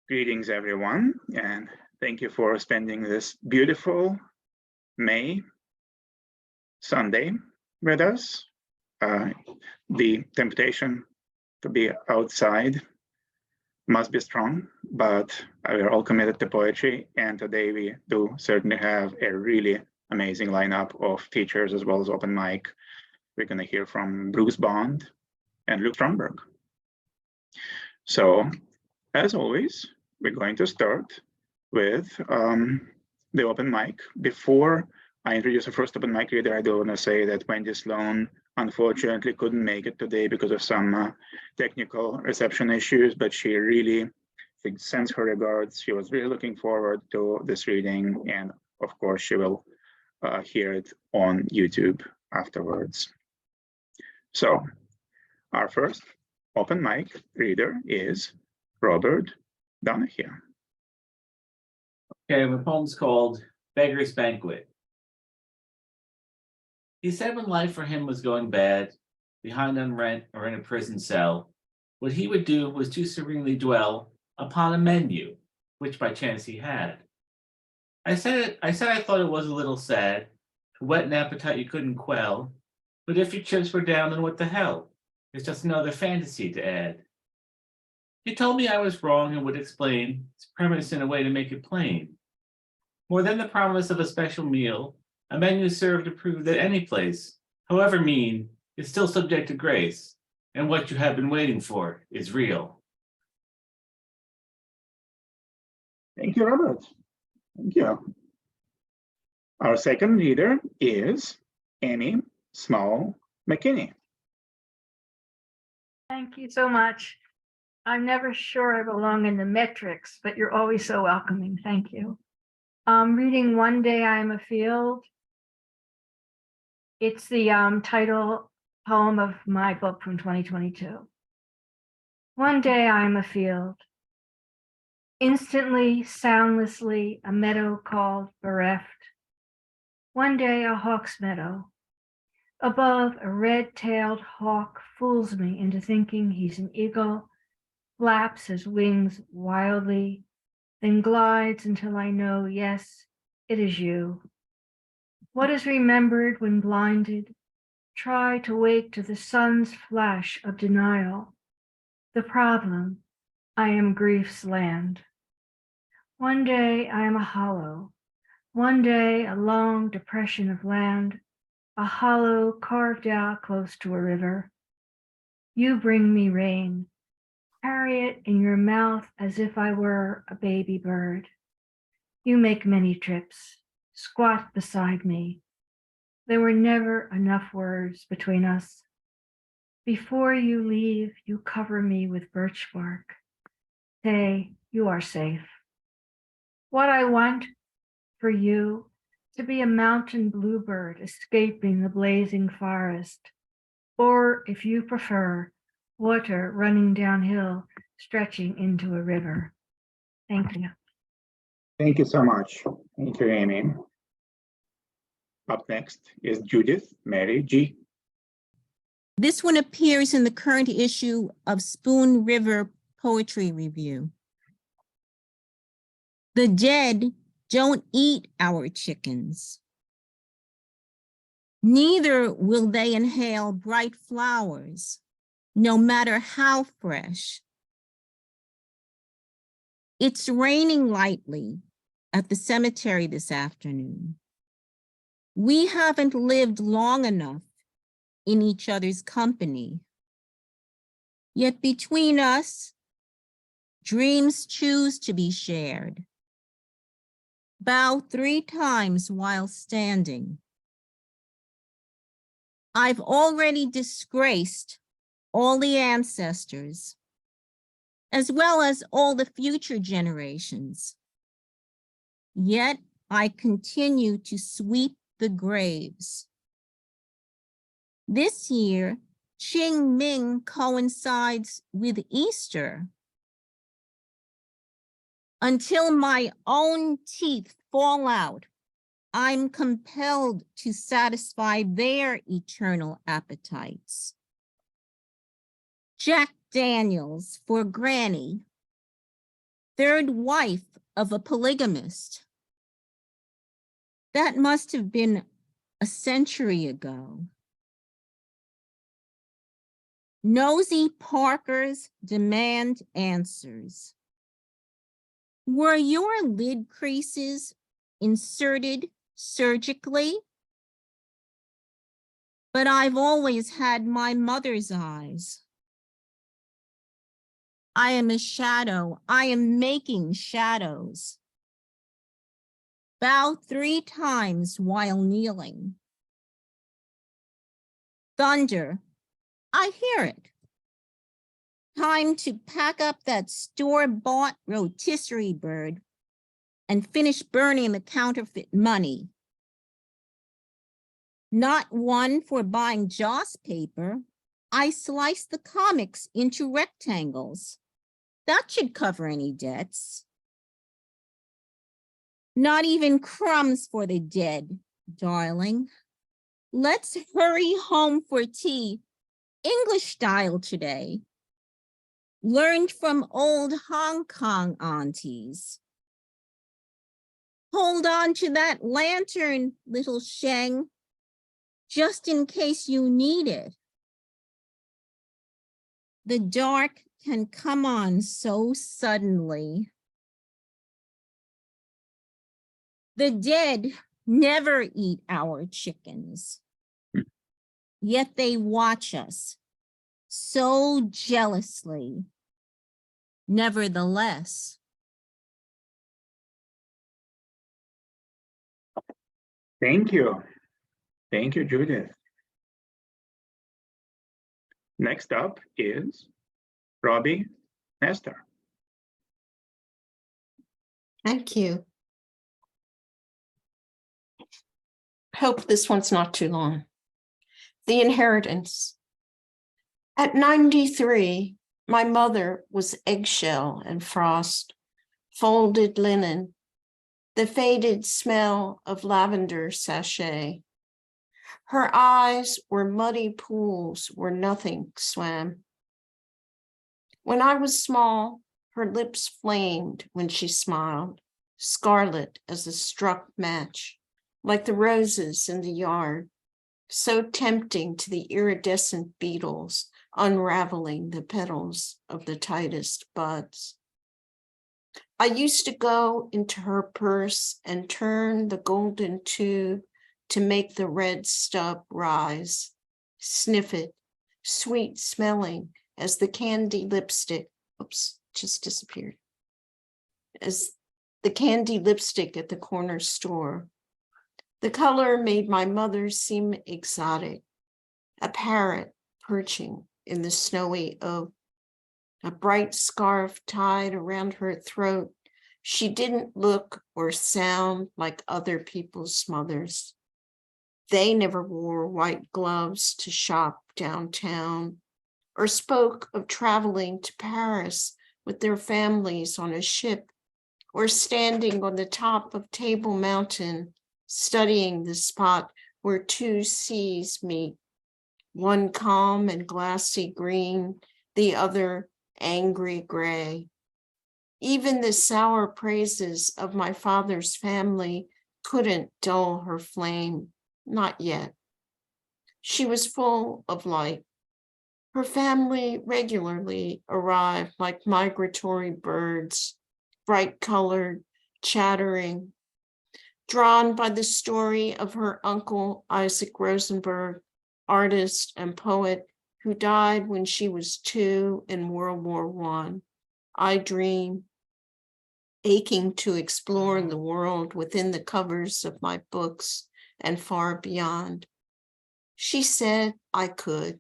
Greetings, everyone, and thank you for spending this beautiful May Sunday with us. The temptation to be outside must be strong, but we're all committed to poetry, and today we do certainly have a really amazing lineup of teachers as well as open mic. We're going to hear from Bruce Bond and Luke Stromberg. So, as always, we're going to start with the open mic. Before I introduce the first open mic reader, I do want to say that Wendy Sloan unfortunately couldn't make it today because of some technical reception issues, but she really sends her regards. She was really looking forward to this reading, and of course she will hear it on YouTube afterwards. So our first open mic reader is Robert Donohue. Okay, my poem's called Beggar's Banquet. He said when life for him was going bad, behind on rent or in a prison cell, what he would do was to serenely dwell upon a menu, which by chance he had. I said I thought it was a little sad, to whet an appetite you couldn't quell, but if your chips were down, then what the hell? It's just another fantasy to add. He told me I was wrong and would explain its premise in a way to make it plain. More than the promise of a special meal, a menu served to prove that any place, however mean, is still subject to grace, and what you have been waiting for is real. Thank you, Robert. Thank you. Our second reader is Amy Small-McKinney. Thank you so much. I'm never sure I belong in the metrics, but you're always so welcoming. Thank you. Reading One Day I'm a Field. It's the title poem of my book from 2022. One day I'm a field. Instantly, soundlessly, a meadow called bereft. One day a hawk's meadow. Above, a red-tailed hawk fools me into thinking he's an eagle, flaps his wings wildly, then glides until I know, yes, it is you. What is remembered when blinded? Try to wake to the sun's flash of denial. The problem, I am grief's land. One day I am a hollow. One day a long depression of land, a hollow carved out close to a river. You bring me rain. Carry it in your mouth as if I were a baby bird. You make many trips, squat beside me. There were never enough words between us. Before you leave, you cover me with birch bark. Say, you are safe. What I want for you, to be a mountain bluebird escaping the blazing forest, or if you prefer, water running downhill, stretching into a river. Thank you. Thank you so much. Thank you, Amy. Up next is Judith Mary G. This one appears in the current issue of Spoon River Poetry Review. The dead don't eat our chickens. Neither will they inhale bright flowers, no matter how fresh. It's raining lightly at the cemetery this afternoon. We haven't lived long enough in each other's company. Yet between us, dreams choose to be shared. Bow 3 times while standing. I've already disgraced all the ancestors, as well as all the future generations. Yet I continue to sweep the graves. This year, Qingming coincides with Easter. Until my own teeth fall out, I'm compelled to satisfy their eternal appetites. Jack Daniels for Granny. third wife of a polygamist. That must have been a century ago. Nosy Parkers demand answers. Were your lid creases inserted surgically? But I've always had my mother's eyes. I am a shadow. I am making shadows. Bow 3 times while kneeling. Thunder. I hear it. Time to pack up that store-bought rotisserie bird and finish burning the counterfeit money. Not one for buying Joss paper. I sliced the comics into rectangles. That should cover any debts. Not even crumbs for the dead, darling. Let's hurry home for tea, English style today. Learned from old Hong Kong aunties. Hold on to that lantern, little Sheng, just in case you need it. The dark can come on so suddenly. The dead never eat our chickens, yet they watch us so jealously. Nevertheless. Thank you. Thank you, Judith. Next up is Robbi Nestor. Thank you. Hope this one's not too long. The inheritance. At 93, my mother was eggshell and frost, folded linen, the faded smell of lavender sachet. Her eyes were muddy pools where nothing swam. When I was small, her lips flamed when she smiled, scarlet as a struck match, like the roses in the yard, so tempting to the iridescent beetles unraveling the petals of the tightest buds. I used to go into her purse and turn the golden tube to make the red stub rise, sniff it, sweet smelling as the candy lipstick, oops, just disappeared, as the candy lipstick at the corner store. The color made my mother seem exotic, a parrot perching in the snowy oak, a bright scarf tied around her throat. She didn't look or sound like other people's mothers. They never wore white gloves to shop downtown or spoke of traveling to Paris with their families on a ship or standing on the top of Table Mountain, studying the spot where 2 seas meet, one calm and glassy green, the other angry gray. Even the sour praises of my father's family couldn't dull her flame, not yet. She was full of light. Her family regularly arrived like migratory birds, bright colored, chattering, drawn by the story of her uncle Isaac Rosenberg, artist and poet who died when she was 2 in World War I. I dream, aching to explore the world within the covers of my books and far beyond. She said I could,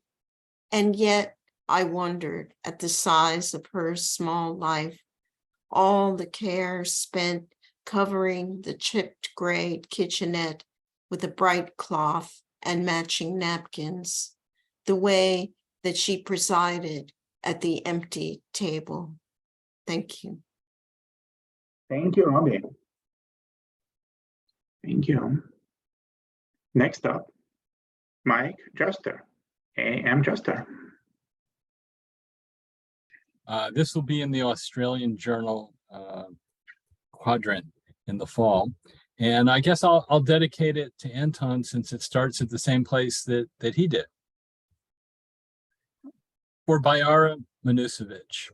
and yet I wondered at the size of her small life, all the care spent covering the chipped gray kitchenette with a bright cloth and matching napkins, the way that she presided at the empty table. Thank you. Thank you, Robbi. Thank you. Next up, Mike Juster, A.M. Juster. This will be in the Australian Journal quadrant in the fall. And I guess I'll dedicate it to Anton since it starts at the same place that he did. For Bayara Manusevich,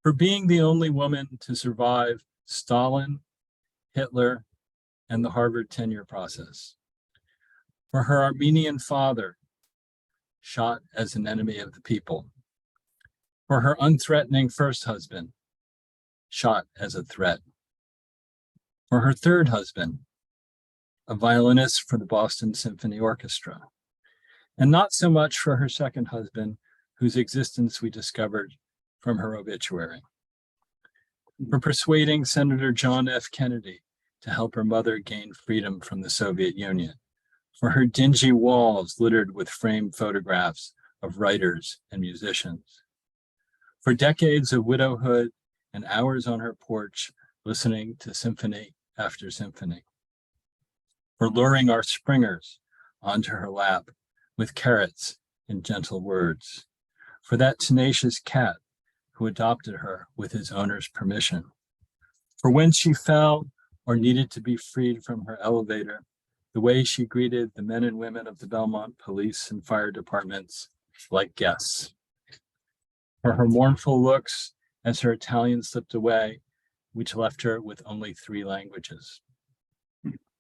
for being the only woman to survive Stalin, Hitler, and the Harvard tenure process. For her Armenian father, shot as an enemy of the people. For her unthreatening first husband, shot as a threat. For her third husband, a violinist for the Boston Symphony Orchestra. And not so much for her second husband, whose existence we discovered from her obituary. For persuading Senator John F. Kennedy to help her mother gain freedom from the Soviet Union. For her dingy walls littered with framed photographs of writers and musicians. For decades of widowhood and hours on her porch listening to symphony after symphony. For luring our springers onto her lap with carrots and gentle words. For that tenacious cat who adopted her with his owner's permission. For when she fell or needed to be freed from her elevator, the way she greeted the men and women of the Belmont police and fire departments like guests. For her mournful looks as her Italian slipped away, which left her with only 3 languages.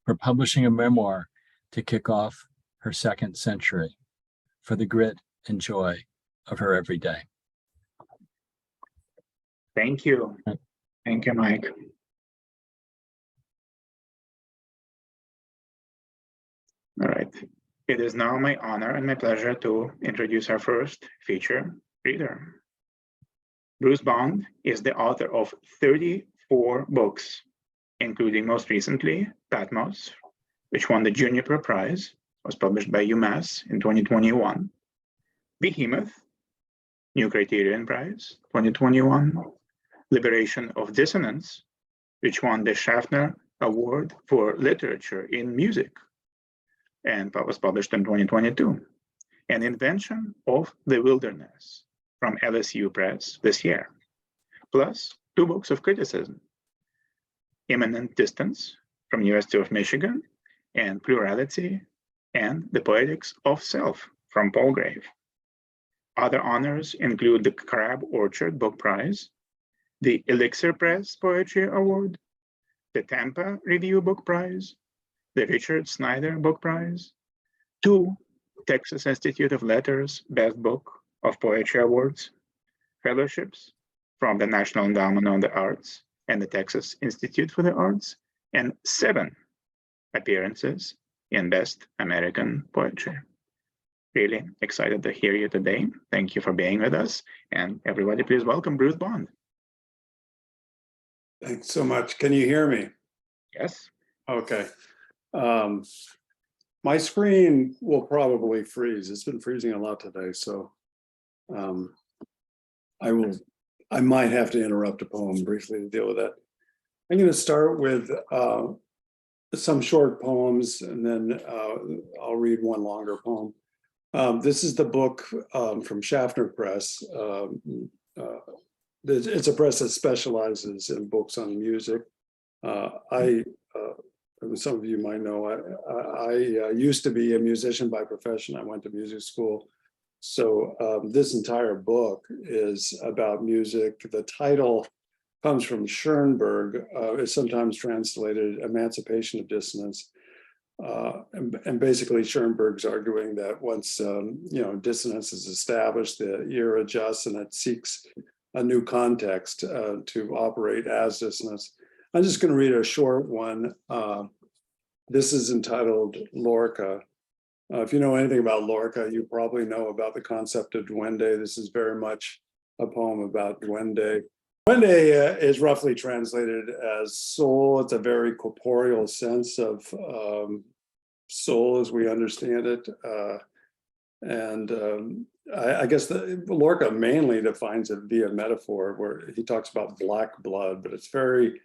For publishing a memoir to kick off her second century. For the grit and joy of her everyday. Thank you. Thank you, Mike. All right. It is now my honor and my pleasure to introduce our first feature reader. Bruce Bond is the author of 34 books, including most recently Patmos, which won the Juniper Prize, was published by UMass in 2021. Behemoth, New Criterion Prize, 2021. Liberation of Dissonance, which won the Schaffner Award for Literature in Music, and was published in 2022. An Invention of the Wilderness from LSU Press this year, plus 2 books of criticism, Imminent Distance from University of Michigan, and Plurality and the Poetics of Self from Palgrave. Other honors include the Crab Orchard Book Prize, the Elixir Press Poetry Award, the Tampa Review Book Prize, the Richard Snyder Book Prize, 2 Texas Institute of Letters Best Book of Poetry Awards, fellowships from the National Endowment on the Arts and the Texas Institute for the Arts, and 7 appearances in Best American Poetry. Really excited to hear you today. Thank you for being with us. And everybody, please welcome Bruce Bond. Thanks so much. Can you hear me? Yes. Okay. My screen will probably freeze. It's been freezing a lot today, so I might have to interrupt a poem briefly to deal with that. I'm going to start with some short poems, and then I'll read one longer poem. This is the book from Schaffner Press. It's a press that specializes in books on music. Some of you might know, I used to be a musician by profession. I went to music school. So this entire book is about music. The title comes from Schoenberg. It's sometimes translated Emancipation of Dissonance. And basically Schoenberg's arguing that once dissonance is established, the ear adjusts and it seeks a new context to operate as dissonance. I'm just going to read a short one. This is entitled Lorca. If you know anything about Lorca, you probably know about the concept of duende. This is very much a poem about duende. Duende is roughly translated as soul. It's a very corporeal sense of soul as we understand it. I guess Lorca mainly defines it via metaphor, where he talks about black blood, but it's very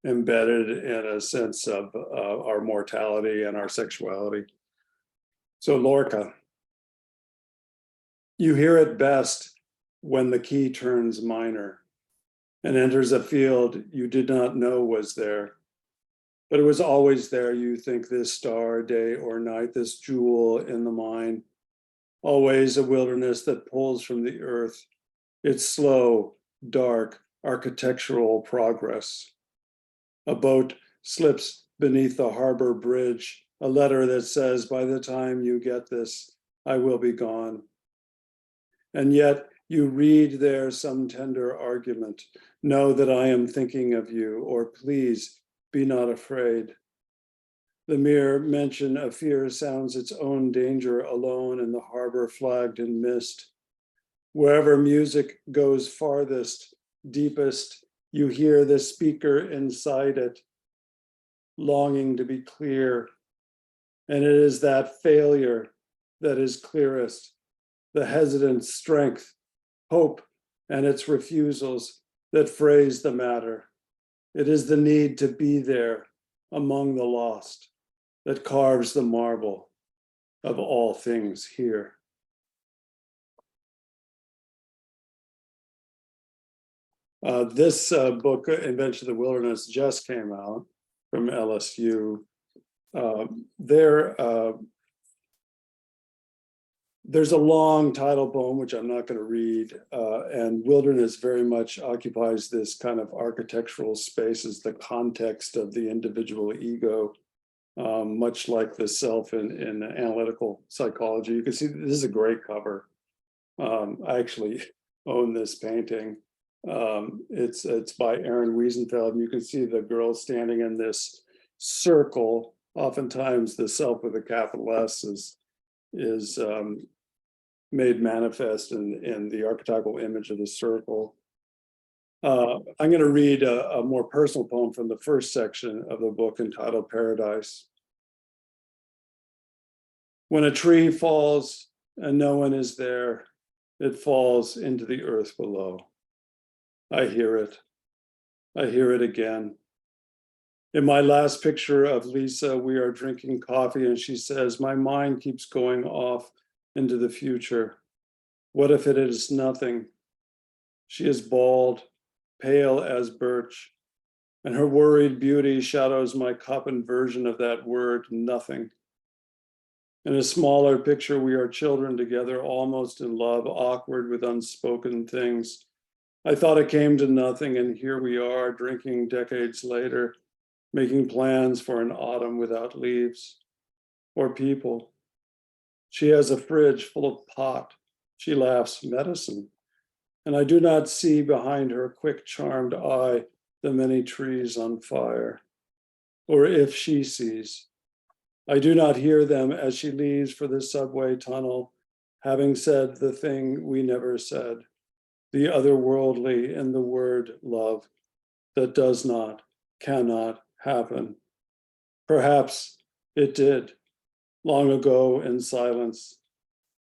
embedded in a sense of our mortality and our sexuality. So Lorca, you hear it best when the key turns minor. and enters a field you did not know was there. But it was always there, you think, this star, day or night, this jewel in the mine, always a wilderness that pulls from the earth, its slow, dark, architectural progress. A boat slips beneath the harbor bridge, a letter that says, by the time you get this, I will be gone. And yet you read there some tender argument, know that I am thinking of you, or please be not afraid. The mere mention of fear sounds its own danger alone in the harbor flagged in mist. Wherever music goes farthest, deepest, you hear the speaker inside it, longing to be clear. And it is that failure that is clearest, the hesitant strength, hope, and its refusals that phrase the matter. It is the need to be there among the lost that carves the marble of all things here. This book, Invention of the Wilderness, just came out from LSU. There's a long title poem, which I'm not going to read, and wilderness very much occupies this kind of architectural space as the context of the individual ego, much like the self in analytical psychology. You can see this is a great cover. I actually own this painting. It's by Aaron Wiesenfeld, and you can see the girl standing in this circle. Oftentimes the self with a capital S is made manifest in the archetypal image of the circle. I'm going to read a more personal poem from the first section of the book entitled Paradise. When a tree falls and no one is there, it falls into the earth below. I hear it. I hear it again. In my last picture of Lisa, we are drinking coffee and she says, my mind keeps going off into the future. What if it is nothing? She is bald, pale as birch, and her worried beauty shadows my Koppen version of that word, nothing. In a smaller picture, we are children together, almost in love, awkward with unspoken things. I thought it came to nothing, and here we are, drinking decades later, making plans for an autumn without leaves or people. She has a fridge full of pot. She laughs medicine. And I do not see behind her quick, charmed eye the many trees on fire. Or if she sees, I do not hear them as she leaves for the subway tunnel, having said the thing we never said, the otherworldly in the word love that does not, cannot happen. Perhaps it did, long ago in silence,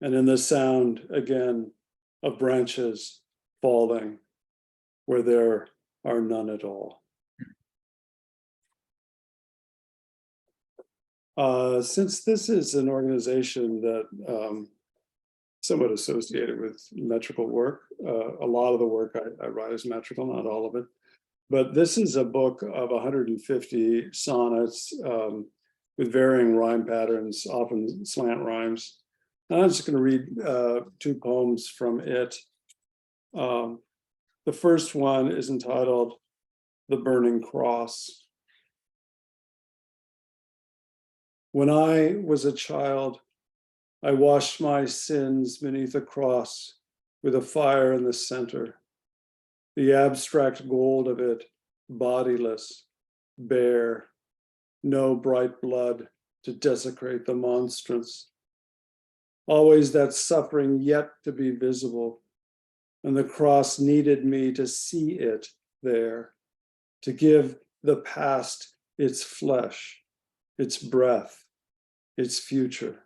and in the sound again of branches falling where there are none at all. Since this is an organization that somewhat associated with metrical work, a lot of the work I write is metrical, not all of it. But this is a book of 150 sonnets with varying rhyme patterns, often slant rhymes. And I'm just going to read two poems from it. The first one is entitled The Burning Cross. When I was a child, I washed my sins beneath a cross with a fire in the center. The abstract gold of it, bodiless, bare, no bright blood to desecrate the monstrance. Always that suffering yet to be visible, and the cross needed me to see it there, to give the past its flesh, its breath, its future.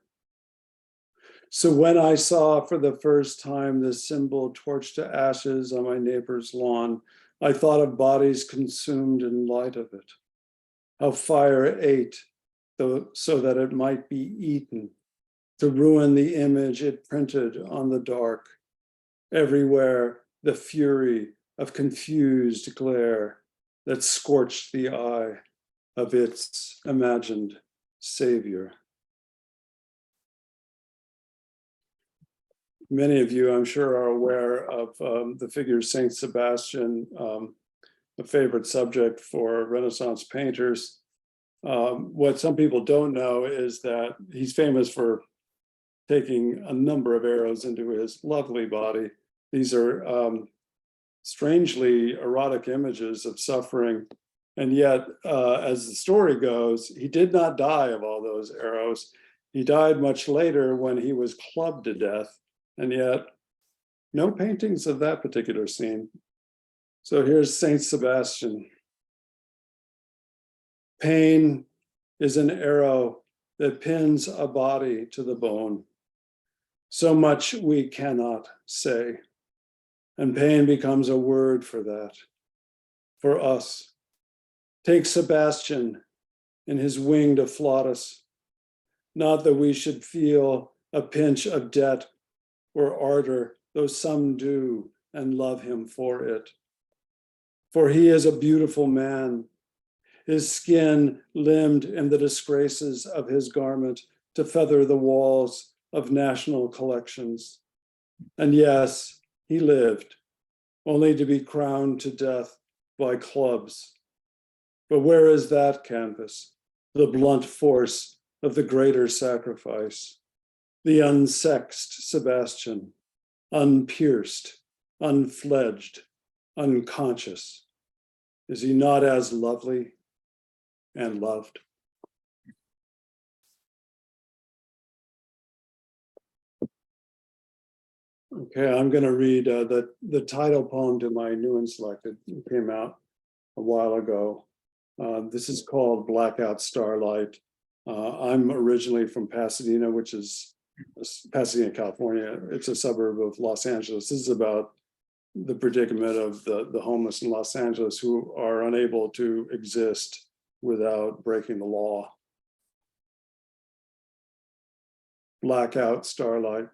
So when I saw for the first time the symbol torched to ashes on my neighbor's lawn, I thought of bodies consumed in light of it, how fire ate so that it might be eaten, to ruin the image it printed on the dark. Everywhere the fury of confused glare that scorched the eye of its imagined savior. Many of you, I'm sure, are aware of the figure Saint Sebastian, a favorite subject for Renaissance painters. What some people don't know is that he's famous for taking a number of arrows into his lovely body. These are strangely erotic images of suffering. And yet, as the story goes, he did not die of all those arrows. He died much later when he was clubbed to death. And yet, no paintings of that particular scene. So here's Saint Sebastian. Pain is an arrow that pins a body to the bone. So much we cannot say. And pain becomes a word for that, for us. Take Sebastian in his winged afflatus. Not that we should feel a pinch of debt or ardor, though some do and love him for it. For he is a beautiful man, his skin limned in the disgraces of his garment to feather the walls of national collections. And yes, he lived, only to be crowned to death by clubs. But where is that canvas, the blunt force of the greater sacrifice? The unsexed Sebastian, unpierced, unfledged, unconscious. Is he not as lovely and loved? Okay, I'm going to read the title poem to my new and selected. It came out a while ago. This is called Blackout Starlight. I'm originally from Pasadena, which is Pasadena, California. It's a suburb of Los Angeles. This is about the predicament of the homeless in Los Angeles who are unable to exist without breaking the law. Blackout Starlight.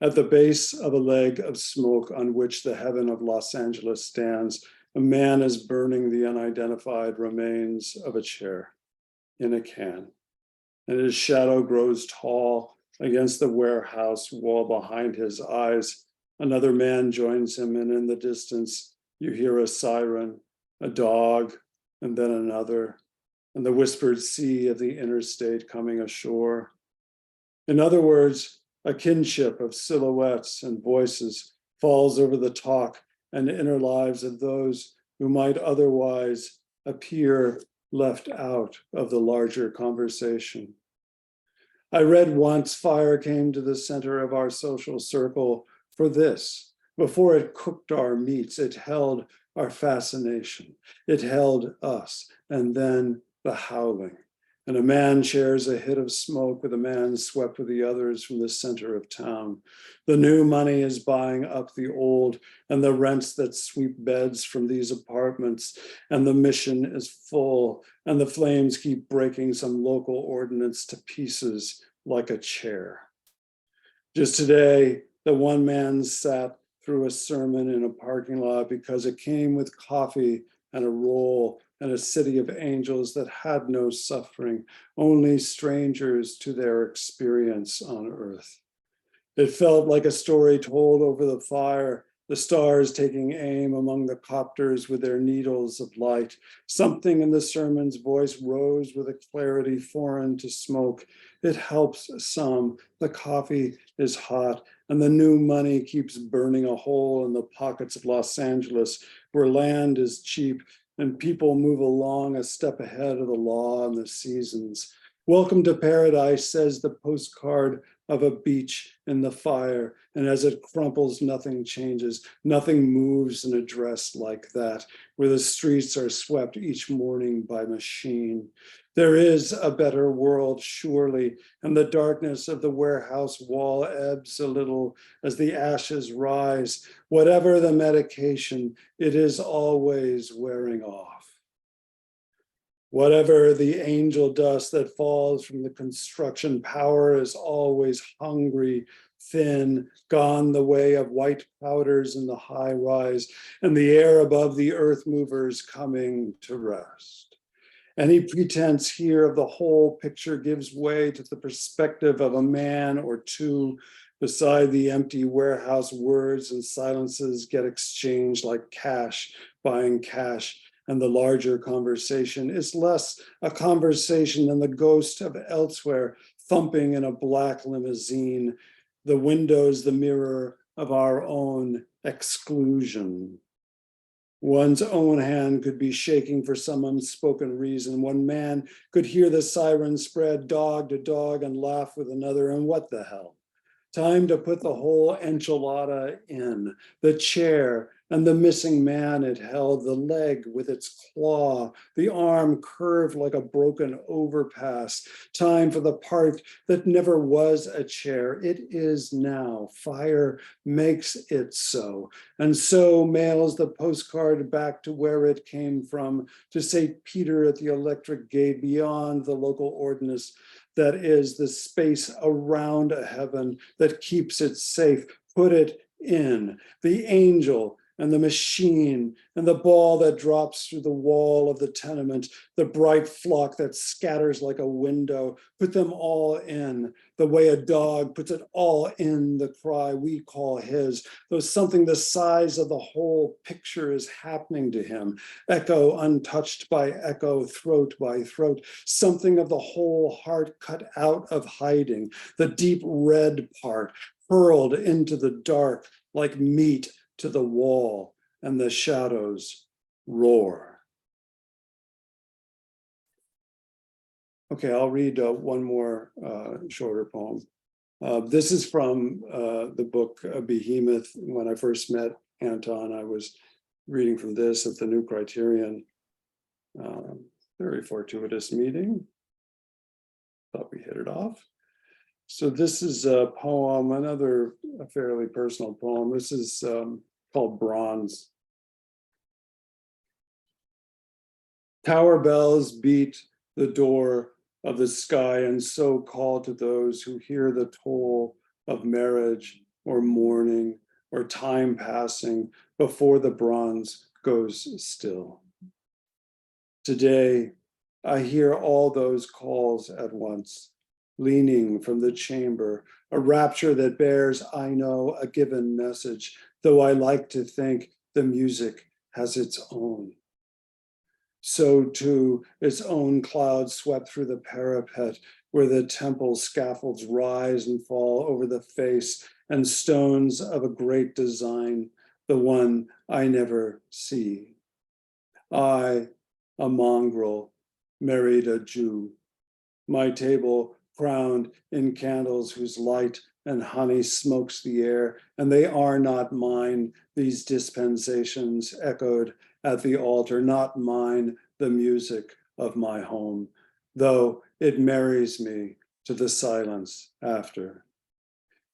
At the base of a leg of smoke on which the heaven of Los Angeles stands, a man is burning the unidentified remains of a chair in a can. And his shadow grows tall against the warehouse wall behind his eyes. Another man joins him, and in the distance, you hear a siren, a dog, and then another, and the whispered sea of the interstate coming ashore. In other words, a kinship of silhouettes and voices falls over the talk and inner lives of those who might otherwise appear left out of the larger conversation. I read once fire came to the center of our social circle for this. Before it cooked our meats, it held our fascination. It held us, and then the howling. And a man shares a hit of smoke with a man swept with the others from the center of town. The new money is buying up the old, and the rents that sweep beds from these apartments, and the mission is full, and the flames keep breaking some local ordinance to pieces like a chair. Just today, the one man sat through a sermon in a parking lot because it came with coffee and a roll and a city of angels that had no suffering, only strangers to their experience on earth. It felt like a story told over the fire, the stars taking aim among the copters with their needles of light. Something in the sermon's voice rose with a clarity foreign to smoke. It helps some. The coffee is hot, and the new money keeps burning a hole in the pockets of Los Angeles, where land is cheap and people move along a step ahead of the law and the seasons. Welcome to paradise, says the postcard of a beach in the fire. And as it crumples, nothing changes. Nothing moves in a dress like that, where the streets are swept each morning by machine. There is a better world, surely, and the darkness of the warehouse wall ebbs a little as the ashes rise. Whatever the medication, it is always wearing off. Whatever the angel dust that falls from the construction, power is always hungry, thin, gone the way of white powders in the high rise, and the air above the earth movers coming to rest. Any pretense here of the whole picture gives way to the perspective of a man or two beside the empty warehouse. Words and silences get exchanged like cash, buying cash, and the larger conversation is less a conversation than the ghost of elsewhere thumping in a black limousine, the windows the mirror of our own exclusion. One's own hand could be shaking for some unspoken reason. One man could hear the siren spread dog to dog and laugh with another, and what the hell? Time to put the whole enchilada in, the chair and the missing man it held, the leg with its claw, the arm curved like a broken overpass. Time for the part that never was a chair. It is now. Fire makes it so, and so mails the postcard back to where it came from, to St. Peter at the electric gate beyond the local ordinance that is the space around a heaven that keeps it safe. Put it in. The angel and the machine and the ball that drops through the wall of the tenement, the bright flock that scatters like a window. Put them all in, the way a dog puts it all in the cry we call his, though something the size of the whole picture is happening to him. Echo untouched by echo, throat by throat, something of the whole heart cut out of hiding, the deep red part hurled into the dark like meat to the wall, and the shadows roar. Okay, I'll read one more shorter poem. This is from the book Behemoth. When I first met Anton, I was reading from this at the New Criterion. Very fortuitous meeting. Thought we hit it off. So this is a poem, another fairly personal poem. This is called Bronze. Tower bells beat the door of the sky and so call to those who hear the toll of marriage or mourning or time passing before the bronze goes still. Today, I hear all those calls at once, leaning from the chamber, a rapture that bears, I know, a given message, though I like to think the music has its own. So too, its own cloud swept through the parapet, where the temple scaffolds rise and fall over the face, and stones of a great design, the one I never see. I, a mongrel, married a Jew. My table crowned in candles whose light and honey smokes the air, and they are not mine, these dispensations echoed at the altar, not mine, the music of my home, though it marries me to the silence after.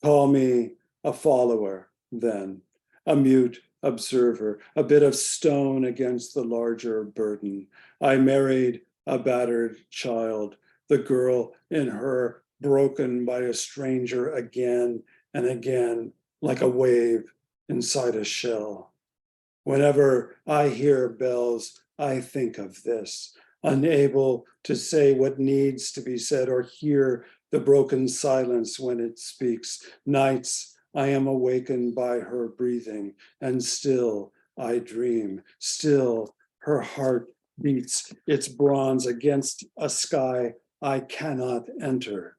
Call me a follower then, a mute observer, a bit of stone against the larger burden. I married a battered child, the girl in her broken by a stranger again and again, like a wave inside a shell. Whenever I hear bells, I think of this, unable to say what needs to be said or hear the broken silence when it speaks. Nights I am awakened by her breathing, and still I dream, still her heart beats its bronze against a sky I cannot enter.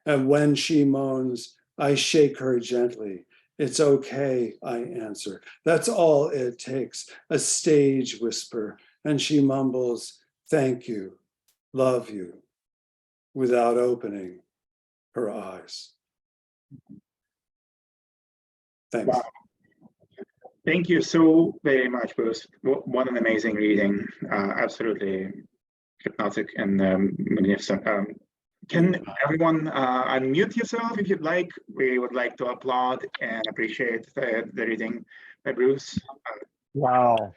And when she moans, I shake her gently. It's okay, I answer. That's all it takes, a stage whisper. And she mumbles, thank you, love you, without opening her eyes. Thanks. Wow. Thank you so very much, Bruce. What an amazing reading. Absolutely hypnotic and magnificent. Can everyone unmute yourself if you'd like? We would like to applaud and appreciate the reading by Bruce. Wow.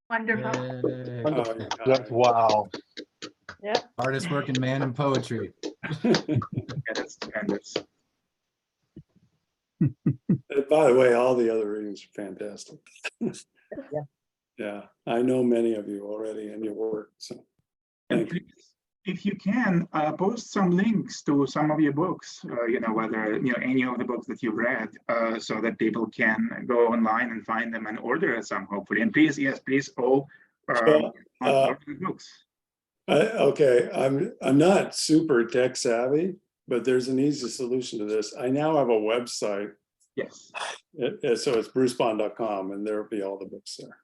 Wonderful. Just wow. Yep. Hardest working man in poetry. Yeah, that's tremendous. And by the way, all the other readings are fantastic. Yeah, I know many of you already in your work, so And thank you. please, if you can, post some links to some of your books, whether, any of the books that you've read, so that people can go online and find them and order some, hopefully. And please, yes, please all Well, order the books. Okay, I'm not super tech savvy, but there's an easy solution to this. I now have a website. Yes. So it's brucebond.com, and there'll be all the books there.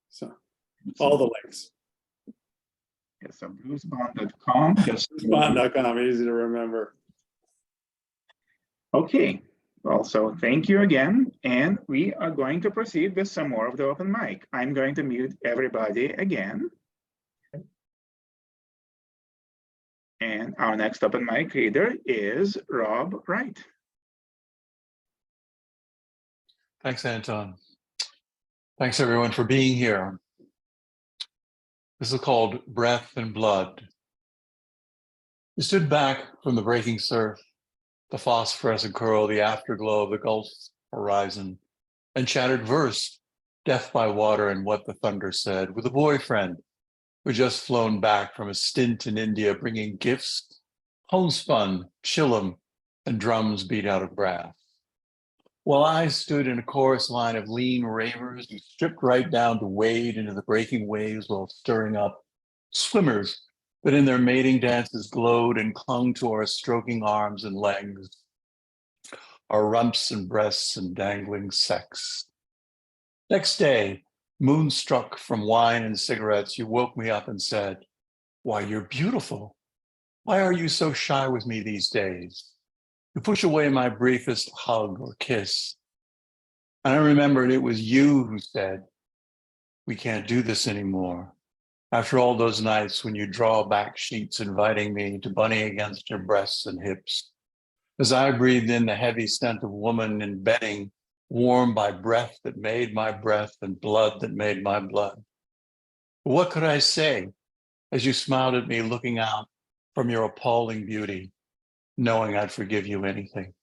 So all the links. Yes, so brucebond.com. Brucebond.com, easy to remember. Okay. Well, so thank you again. And we are going to proceed with some more of the open mic. I'm going to mute everybody again. And our next open mic reader is Rob Wright. Thanks, Anton. Thanks, everyone, for being here. This is called Breath and Blood. We stood back from the breaking surf, the phosphorescent curl, the afterglow of the Gulf horizon, and chattered verse, death by water and what the thunder said, with a boyfriend who just flown back from a stint in India, bringing gifts, homespun, chillum, and drums beat out of brass. While I stood in a chorus line of lean ravers who stripped right down to wade into the breaking waves while stirring up swimmers that in their mating dances glowed and clung to our stroking arms and legs, our rumps and breasts and dangling sex. Next day, moonstruck from wine and cigarettes, you woke me up and said, "Why, you're beautiful. Why are you so shy with me these days?" You push away my briefest hug or kiss. And I remembered it was you who said, "We can't do this anymore." After all those nights when you draw back sheets inviting me to bunny against your breasts and hips, as I breathed in the heavy scent of woman in bedding, warm by breath that made my breath and blood that made my blood. But what could I say as you smiled at me looking out from your appalling beauty, knowing I'd forgive you anything?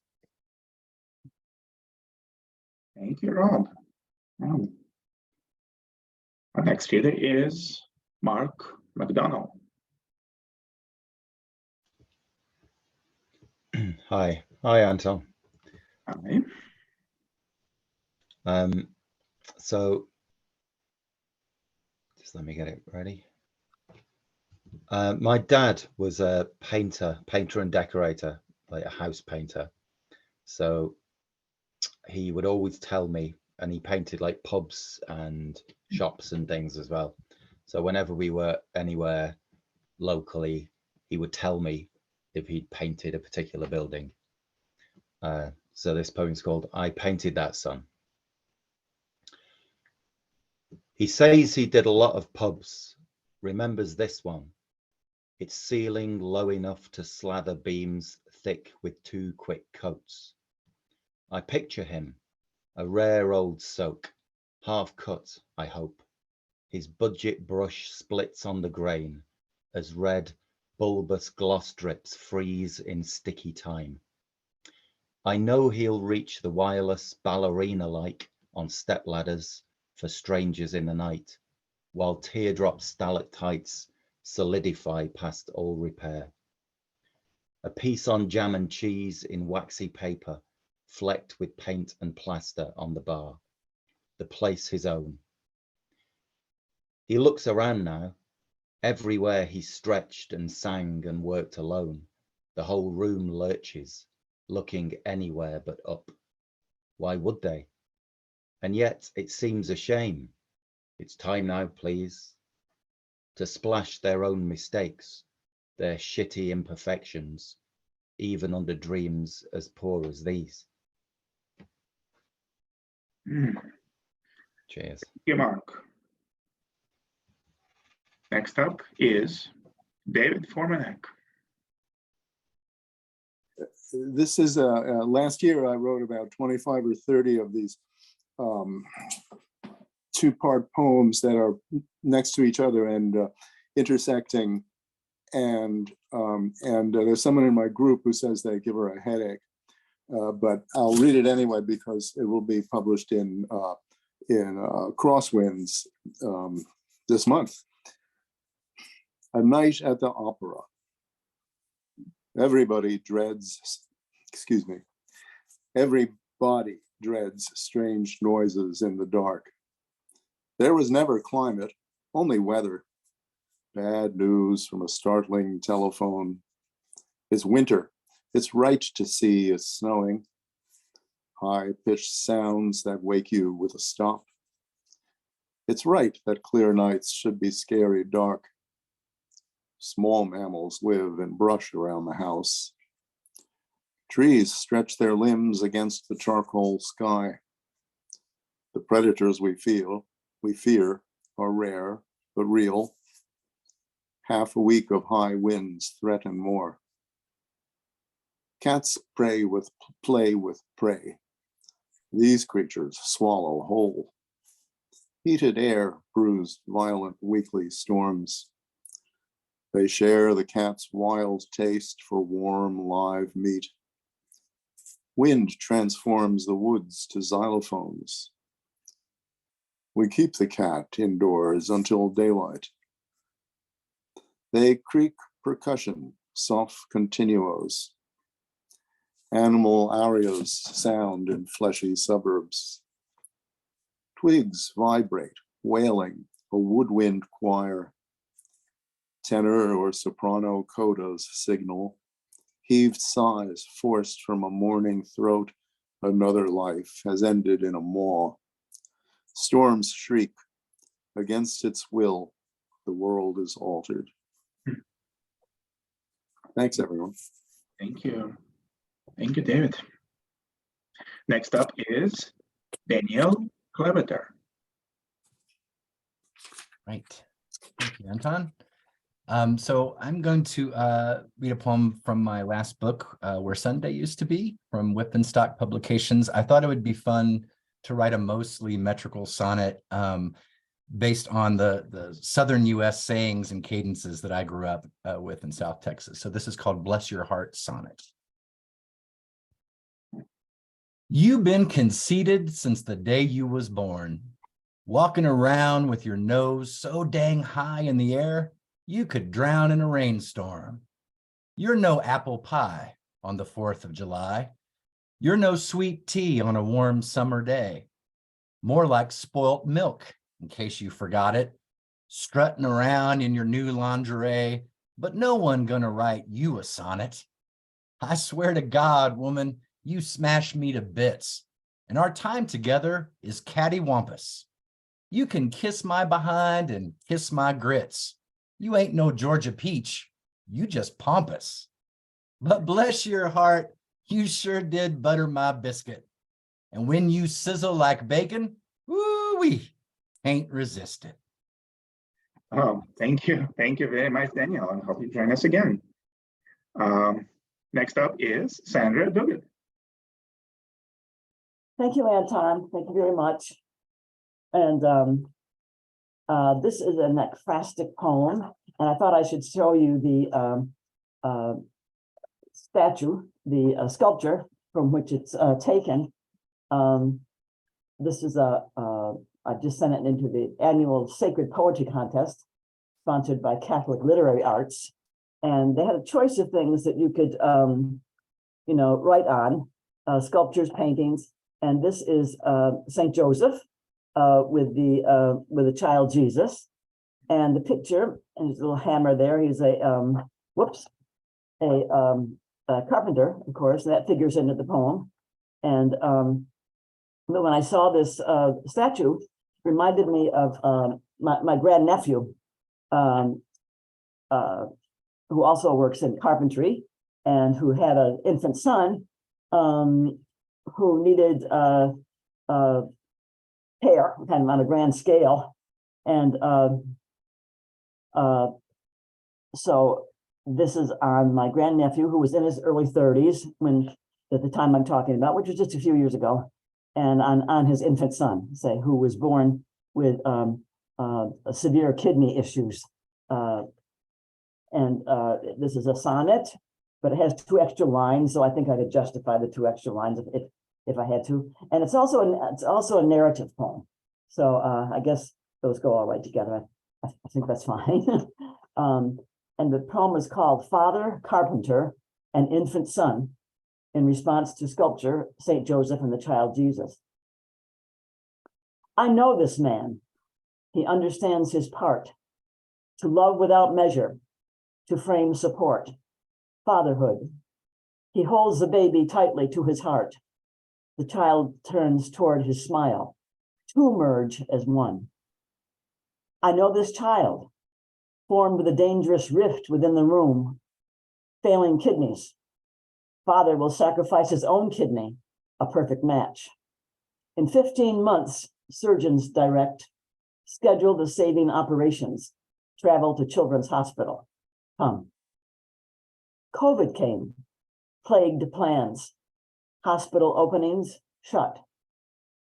Thank you, Rob. Our next reader is Mark McDonnell. Hi, Anton. Hi. So just let me get it ready. My dad was a painter and decorator, like a house painter. So he would always tell me, and he painted like pubs and shops and things as well. So whenever we were anywhere locally, he would tell me if he'd painted a particular building. So this poem's called "I Painted That Sun." He says he did a lot of pubs, remembers this one. Its ceiling low enough to slather beams thick with 2 quick coats. I picture him, a rare old soak, half cut, I hope. His budget brush splits on the grain as red, bulbous gloss drips freeze in sticky time. I know he'll reach the wireless ballerina-like on stepladders for strangers in the night, while teardrop stalactites solidify past all repair. A piece on jam and cheese in waxy paper, flecked with paint and plaster on the bar, the place his own. He looks around now. Everywhere he stretched and sang and worked alone, the whole room lurches, looking anywhere but up. Why would they? And yet it seems a shame. It's time now, please, to splash their own mistakes, their shitty imperfections, even under dreams as poor as these. Cheers. Thank you, Mark. Next up is David Formanek. This is last year I wrote about 25 or 30 of these 2-part poems that are next to each other and intersecting. And there's someone in my group who says they give her a headache. but I'll read it anyway because it will be published in Crosswinds this month. A Night at the Opera. Everybody dreads strange noises in the dark. There was never climate, only weather. Bad news from a startling telephone. It's winter. It's right to see it's snowing. High-pitched sounds that wake you with a stop. It's right that clear nights should be scary dark. Small mammals live in brush around the house. Trees stretch their limbs against the charcoal sky. The predators we fear are rare, but real. Half a week of high winds threaten more. Cats play with prey. These creatures swallow whole. Heated air brews violent weekly storms. They share the cat's wild taste for warm, live meat. Wind transforms the woods to xylophones. We keep the cat indoors until daylight. They creak percussion, soft continuos. Animal arias sound in fleshy suburbs. Twigs vibrate, wailing, a woodwind choir. Tenor or soprano codas signal. Heaved sighs forced from a mourning throat. Another life has ended in a maw. Storms shriek. Against its will, the world is altered. Thanks, everyone. Thank you. Thank you, David. Next up is Daniel Klawitter. Right. Thank you, Anton. So I'm going to read a poem from my last book, Where Sunday Used to Be, from Whip and Stock Publications. I thought it would be fun to write a mostly metrical sonnet based on the Southern US sayings and cadences that I grew up with in South Texas. So this is called Bless Your Heart Sonnet. You been conceited since the day you was born, walking around with your nose so dang high in the air, you could drown in a rainstorm. You're no apple pie on the 4th of July. You're no sweet tea on a warm summer day. More like spoilt milk, in case you forgot it, strutting around in your new lingerie, but no one gonna write you a sonnet. I swear to God, woman, you smash me to bits, and our time together is cattywampus. You can kiss my behind and kiss my grits. You ain't no Georgia peach, you just pompous. But bless your heart, you sure did butter my biscuit. And when you sizzle like bacon, woo-wee, can't resist it. Oh, thank you. Thank you very much, Daniel, and hope you join us again. Next up is Sandra Duguid. Thank you, Anton. Thank you very much. And this is an ekphrastic poem, and I thought I should show you the statue, the sculpture from which it's taken. This is I just sent it into the annual Sacred Poetry Contest, sponsored by Catholic Literary Arts, and they had a choice of things that you could, write on, sculptures, paintings, and this is Saint Joseph with the child Jesus, and the picture, and his little hammer there. He's a carpenter, of course, and that figures into the poem. And but when I saw this statue, it reminded me of my grandnephew, who also works in carpentry and who had an infant son who needed hair, kind of on a grand scale. And so this is on my grandnephew, who was in his early 30s at the time I'm talking about, which was just a few years ago, and on his infant son, say, who was born with severe kidney issues. And this is a sonnet, but it has 2 extra lines, so I think I could justify the 2 extra lines if I had to. And it's also a narrative poem, so I guess those go all right together. I think that's fine. And the poem is called Father, Carpenter, and Infant Son, in response to sculpture, St. Joseph and the Child Jesus. I know this man. He understands his part. To love without measure, to frame support, fatherhood. He holds the baby tightly to his heart. The child turns toward his smile. 2 merge as one. I know this child, formed with a dangerous rift within the room, failing kidneys. Father will sacrifice his own kidney, a perfect match. In 15 months, surgeons direct, schedule the saving operations, travel to Children's Hospital. Come. COVID came, plagued plans, hospital openings shut.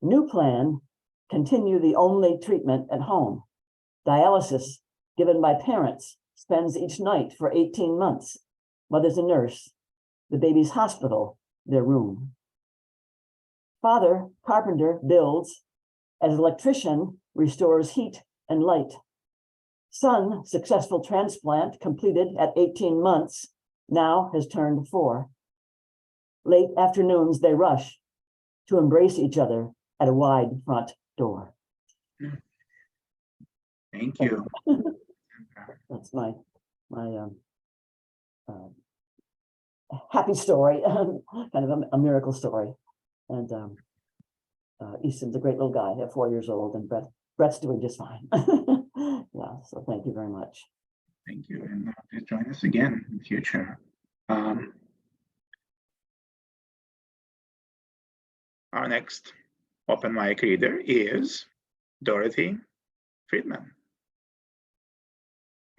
New plan, continue the only treatment at home. Dialysis given by parents, spends each night for 18 months. Mother's a nurse, the baby's hospital, their room. Father, carpenter, builds. As electrician, restores heat and light. Son, successful transplant completed at 18 months, now has turned 4. Late afternoons, they rush to embrace each other at a wide front door. Thank you. That's my happy story, kind of a miracle story. And Easton's a great little guy at 4 years old, and Brett's doing just fine. Yeah, so thank you very much. Thank you, and please join us again in the future. Our next open mic reader is Dorothy Friedman.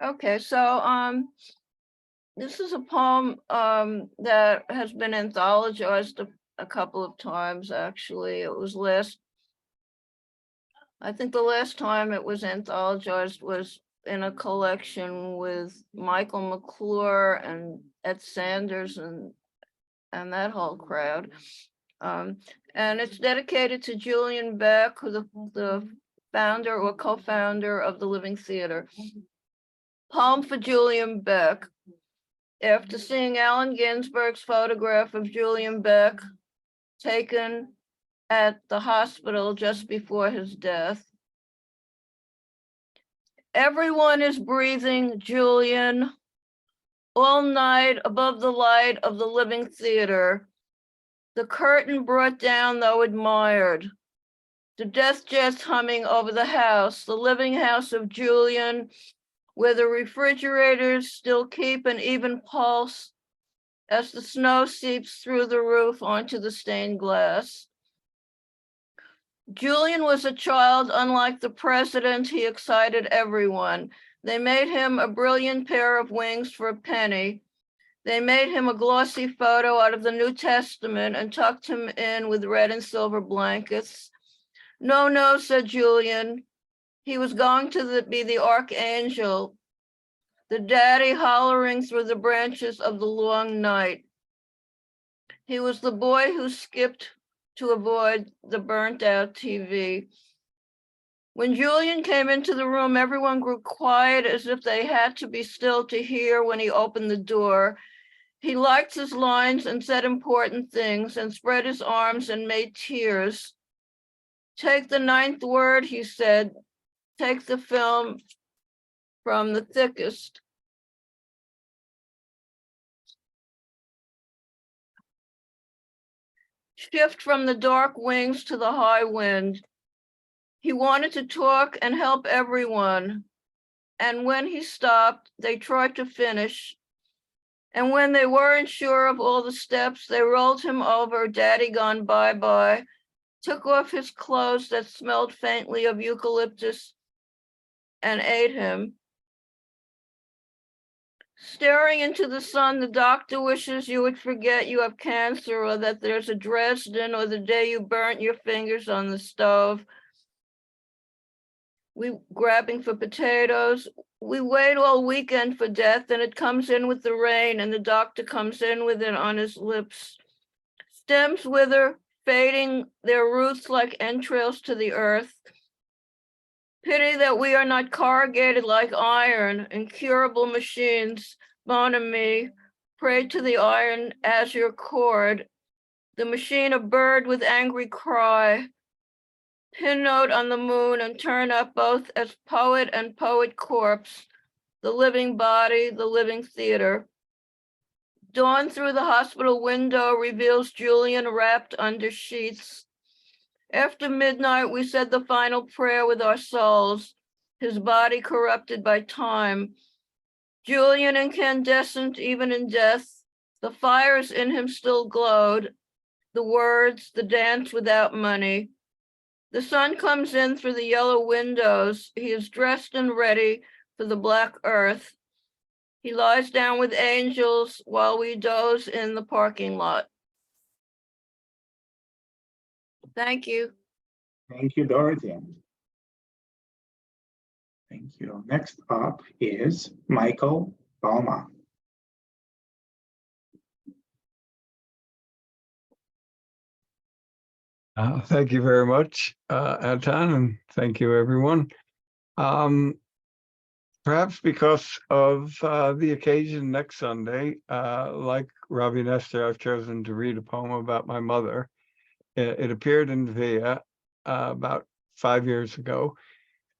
Okay, so this is a poem that has been anthologized a couple of times, actually. It was I think the last time it was anthologized was in a collection with Michael McClure and Ed Sanders and that whole crowd. And it's dedicated to Julian Beck, who the founder or co-founder of the Living Theater. Poem for Julian Beck. After seeing Allen Ginsberg's photograph of Julian Beck taken at the hospital just before his death. Everyone is breathing Julian all night above the light of the Living Theater. The curtain brought down, though admired. The death jets humming over the house, the living house of Julian, where the refrigerators still keep an even pulse as the snow seeps through the roof onto the stained glass. Julian was a child, unlike the president. He excited everyone. They made him a brilliant pair of wings for a penny. They made him a glossy photo out of the New Testament and tucked him in with red and silver blankets. No, no, said Julian. He was going to be the archangel, the daddy hollering through the branches of the long night. He was the boy who skipped to avoid the burnt out TV. When Julian came into the room, everyone grew quiet as if they had to be still to hear when he opened the door. He liked his lines and said important things and spread his arms and made tears. Take the 9th word, he said. Take the film from the thickest. Shift from the dark wings to the high wind. He wanted to talk and help everyone. And when he stopped, they tried to finish. And when they weren't sure of all the steps, they rolled him over, daddy gone bye-bye, took off his clothes that smelled faintly of eucalyptus, and ate him. Staring into the sun, the doctor wishes you would forget you have cancer, or that there's a Dresden, or the day you burnt your fingers on the stove. We grabbing for potatoes. We wait all weekend for death, and it comes in with the rain, and the doctor comes in with it on his lips. Stems wither, fading their roots like entrails to the earth. Pity that we are not corrugated like iron, incurable machines. Bon ami, pray to the iron azure cord. The machine a bird with angry cry. Pin note on the moon and turn up both as poet and poet corpse. The living body, the living theater. Dawn through the hospital window reveals Julian wrapped under sheets. After midnight, we said the final prayer with our souls, his body corrupted by time. Julian incandescent even in death, the fires in him still glowed, the words, the dance without money. The sun comes in through the yellow windows. He is dressed and ready for the black earth. He lies down with angels while we doze in the parking lot. Thank you. Thank you, Dorothy. Thank you. Next up is Michael Palma. Thank you very much, Anton, and thank you, everyone. Perhaps because of the occasion next Sunday, like Robbi and Esther, I've chosen to read a poem about my mother. It appeared in Via about 5 years ago,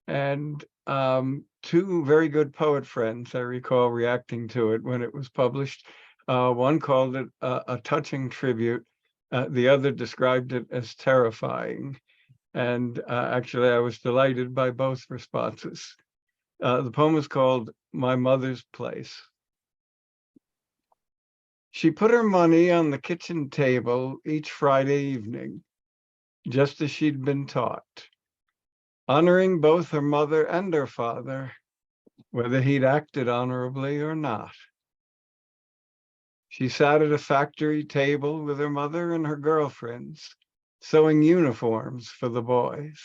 and two very good poet friends, I recall reacting to it when it was published. One called it a touching tribute. The other described it as terrifying. And actually, I was delighted by both responses. The poem is called My Mother's Place. She put her money on the kitchen table each Friday evening, just as she'd been taught, honoring both her mother and her father, whether he'd acted honorably or not. She sat at a factory table with her mother and her girlfriends, sewing uniforms for the boys.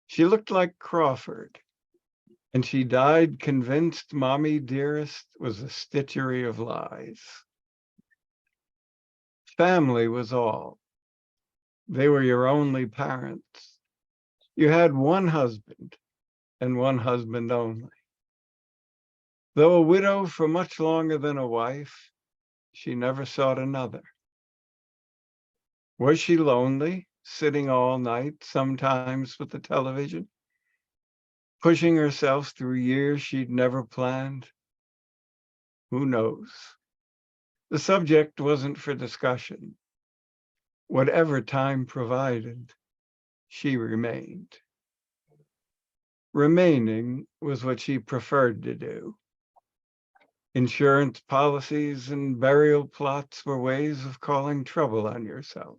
She looked like Crawford, and she died convinced Mommy Dearest was a stitchery of lies. Family was all. They were your only parents. You had one husband, and one husband only. Though a widow for much longer than a wife, she never sought another. Was she lonely, sitting all night, sometimes with the television, pushing herself through years she'd never planned? Who knows? The subject wasn't for discussion. Whatever time provided, she remained. Remaining was what she preferred to do. Insurance policies and burial plots were ways of calling trouble on yourself.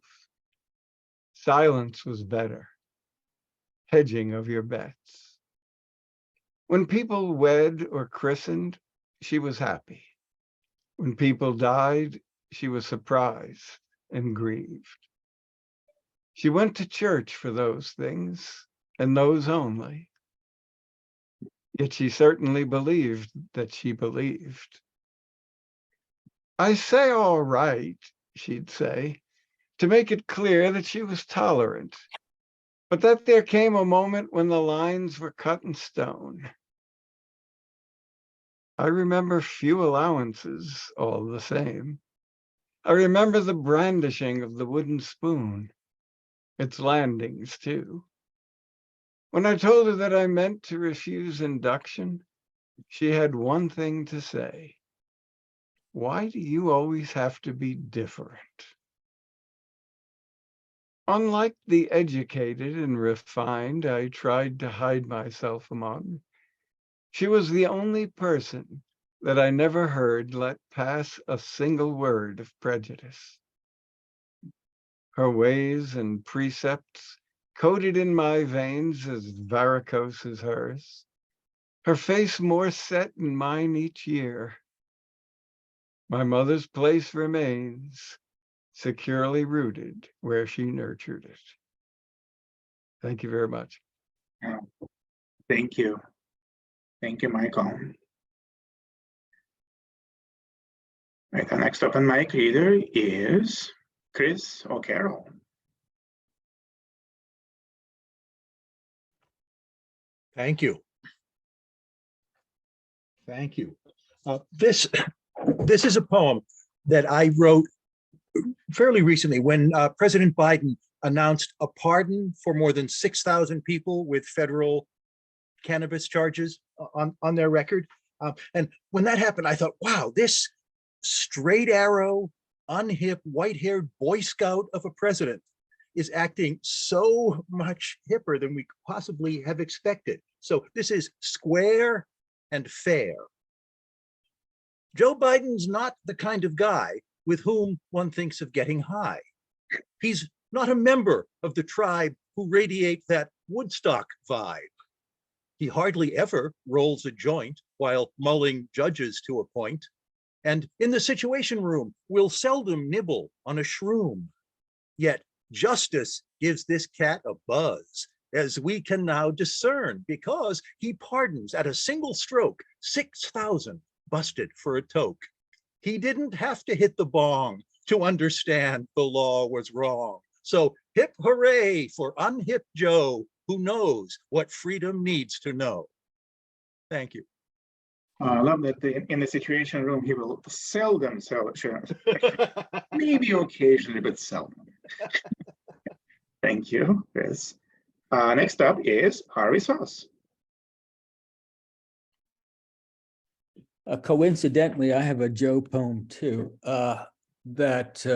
Silence was better, hedging of your bets. When people wed or christened, she was happy. When people died, she was surprised and grieved. She went to church for those things, and those only. Yet she certainly believed that she believed. I say all right, she'd say, to make it clear that she was tolerant, but that there came a moment when the lines were cut in stone. I remember few allowances all the same. I remember the brandishing of the wooden spoon, its landings too. When I told her that I meant to refuse induction, she had one thing to say. Why do you always have to be different? Unlike the educated and refined I tried to hide myself among, she was the only person that I never heard let pass a single word of prejudice. Her ways and precepts coated in my veins as varicose as hers, her face more set in mine each year. My mother's place remains securely rooted where she nurtured it. Thank you very much. Thank you. Thank you, Michael. Right, the next open mic reader is Chris O'Carroll. Thank you. Thank you. This is a poem that I wrote fairly recently when President Biden announced a pardon for more than 6,000 people with federal cannabis charges on their record. And when that happened, I thought, wow, this straight arrow, unhip, white-haired Boy Scout of a president is acting so much hipper than we could possibly have expected. So this is square and fair. Joe Biden's not the kind of guy with whom one thinks of getting high. He's not a member of the tribe who radiate that Woodstock vibe. He hardly ever rolls a joint while mulling judges to a point. And in the Situation Room, will seldom nibble on a shroom. Yet justice gives this cat a buzz, as we can now discern, because he pardons at a single stroke 6,000 busted for a toke. He didn't have to hit the bong to understand the law was wrong. So hip hooray for unhip Joe, who knows what freedom needs to know. Thank you. I love that in the Situation Room, he will seldom sell shares. Maybe occasionally, but seldom. Thank you, Chris. Next up is Harvey Soss. Coincidentally, I have a Joe poem too that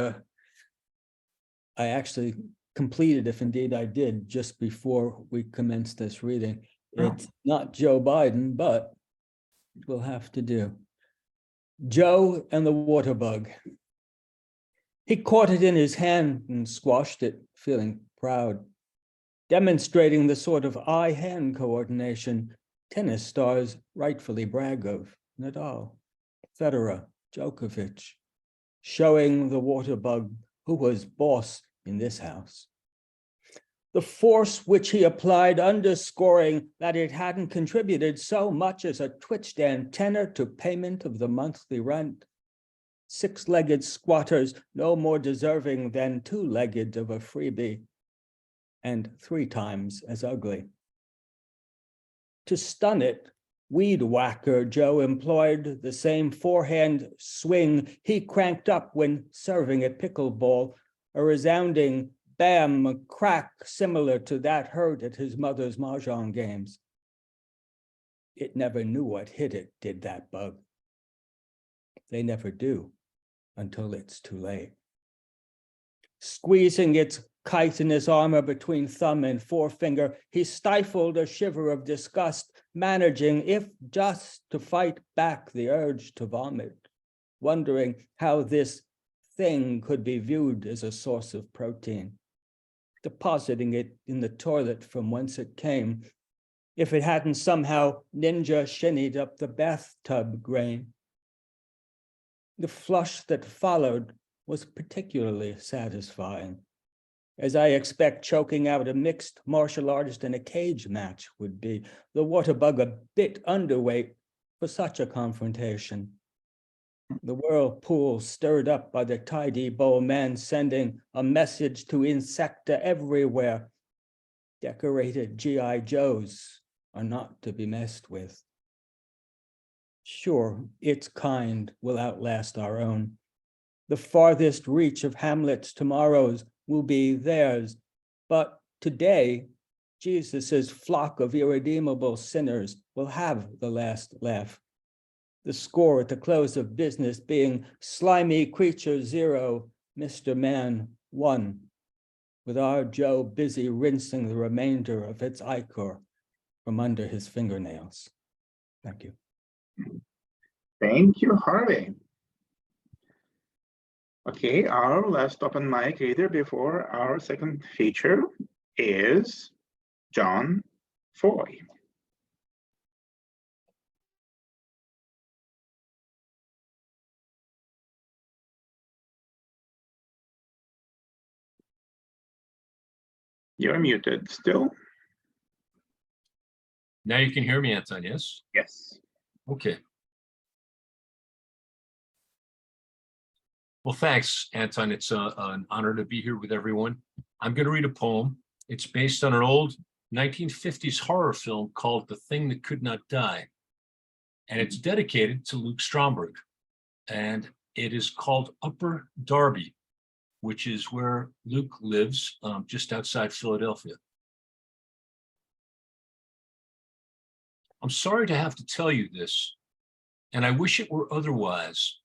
I actually completed, if indeed I did, just before we commenced this reading. It's not Joe Biden, but it will have to do. Joe and the water bug. He caught it in his hand and squashed it, feeling proud, demonstrating the sort of eye-hand coordination tennis stars rightfully brag of. Nadal, Federer, Djokovic, showing the water bug who was boss in this house. The force which he applied underscoring that it hadn't contributed so much as a twitched antenna to payment of the monthly rent. Six-legged squatters no more deserving than two-legged of a freebie, and 3 times as ugly. To stun it, weed whacker Joe employed the same forehand swing he cranked up when serving at pickleball, a resounding bam crack similar to that heard at his mother's mahjong games. It never knew what hit it, did that bug. They never do until it's too late. Squeezing its chitinous armor between thumb and forefinger, he stifled a shiver of disgust, managing, if just to fight back the urge to vomit, wondering how this thing could be viewed as a source of protein, depositing it in the toilet from whence it came, if it hadn't somehow ninja shinnied up the bathtub grain. The flush that followed was particularly satisfying, as I expect choking out a mixed martial artist in a cage match would be, the water bug a bit underweight for such a confrontation. The whirlpool stirred up by the tidy bow man sending a message to insecta everywhere. Decorated G.I. Joes are not to be messed with. Sure, its kind will outlast our own. The farthest reach of Hamlet's tomorrows will be theirs, but today, Jesus's flock of irredeemable sinners will have the last laugh. The score at the close of business being slimy creature 0, Mr. Man 1, with our Joe busy rinsing the remainder of its ichor from under his fingernails. Thank you. Thank you, Harvey. Okay, our last open mic reader before our second feature is John Foy. You're muted still. Now you can hear me, Anton, yes? Yes. Okay. Well, thanks, Anton. It's an honor to be here with everyone. I'm going to read a poem. It's based on an old 1950s horror film called The Thing That Could Not Die. And it's dedicated to Luke Stromberg. And it is called Upper Darby, which is where Luke lives, just outside Philadelphia. I'm sorry to have to tell you this, and I wish it were otherwise.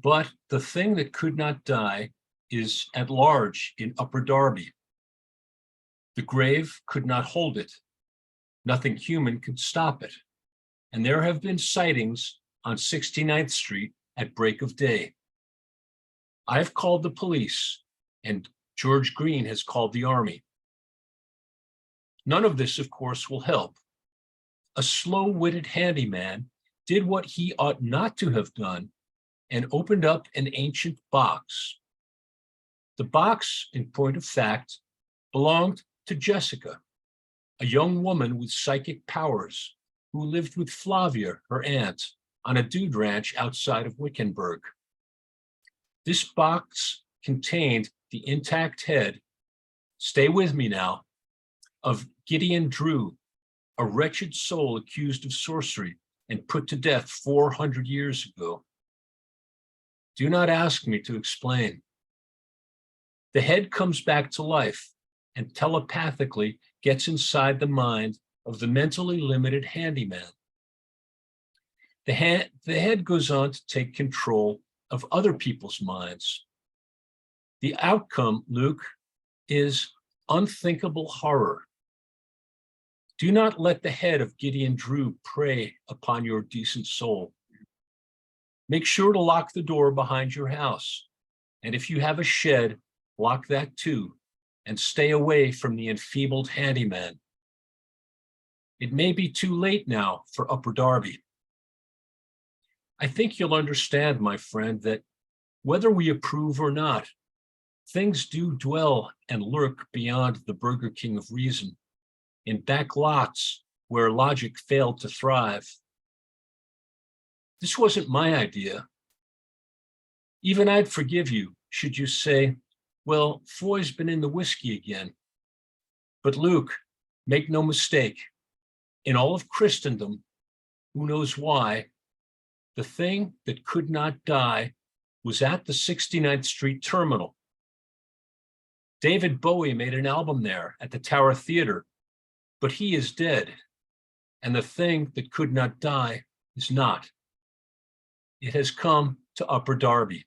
But the thing that could not die is at large in Upper Darby. The grave could not hold it. Nothing human could stop it. And there have been sightings on 69th Street at break of day. I've called the police, and George Green has called the army. None of this, of course, will help. A slow-witted handyman did what he ought not to have done and opened up an ancient box. The box, in point of fact, belonged to Jessica, a young woman with psychic powers who lived with Flavia, her aunt, on a dude ranch outside of Wickenburg. This box contained the intact head, stay with me now, of Gideon Drew, a wretched soul accused of sorcery and put to death 400 years ago. Do not ask me to explain. The head comes back to life and telepathically gets inside the mind of the mentally limited handyman. The head goes on to take control of other people's minds. The outcome, Luke, is unthinkable horror. Do not let the head of Gideon Drew prey upon your decent soul. Make sure to lock the door behind your house. And if you have a shed, lock that too, and stay away from the enfeebled handyman. It may be too late now for Upper Darby. I think you'll understand, my friend, that whether we approve or not, things do dwell and lurk beyond the Burger King of reason, in back lots where logic failed to thrive. This wasn't my idea. Even I'd forgive you should you say, well, Foy's been in the whiskey again. But Luke, make no mistake, in all of Christendom, who knows why, the thing that could not die was at the 69th Street Terminal. David Bowie made an album there at the Tower Theater, but he is dead, and the thing that could not die is not. It has come to Upper Darby.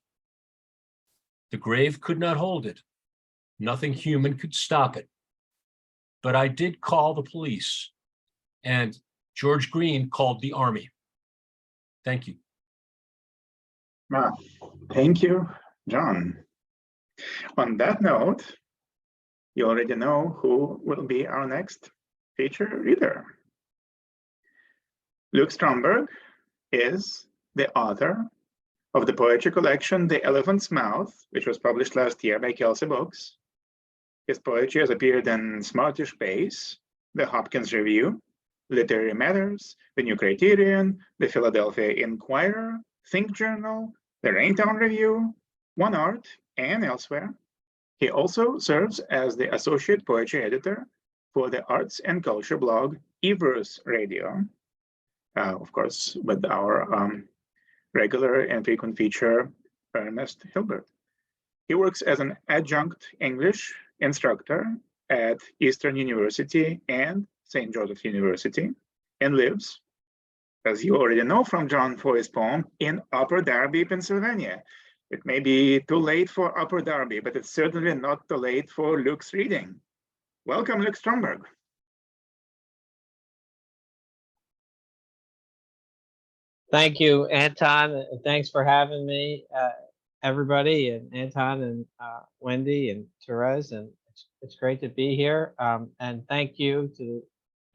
The grave could not hold it. Nothing human could stop it. But I did call the police, and George Green called the army. Thank you. Well, thank you, John. On that note, you already know who will be our next feature reader. Luke Stromberg is the author of the poetry collection The Elephant's Mouth, which was published last year by Kelsey Books. His poetry has appeared in Smartish Base, The Hopkins Review, Literary Matters, The New Criterion, The Philadelphia Inquirer, Think Journal, The Raintown Review, One Art, and elsewhere. He also serves as the associate poetry editor for the arts and culture blog Evers Radio, of course, with our regular and frequent feature, Ernest Hilbert. He works as an adjunct English instructor at Eastern University and St. Joseph University, and lives, as you already know from John Foy's poem, in Upper Darby, Pennsylvania. It may be too late for Upper Darby, but it's certainly not too late for Luke's reading. Welcome, Luke Stromberg. Thank you, Anton. Thanks for having me, everybody, and Anton and Wendy and Therese. And it's great to be here. And thank you to,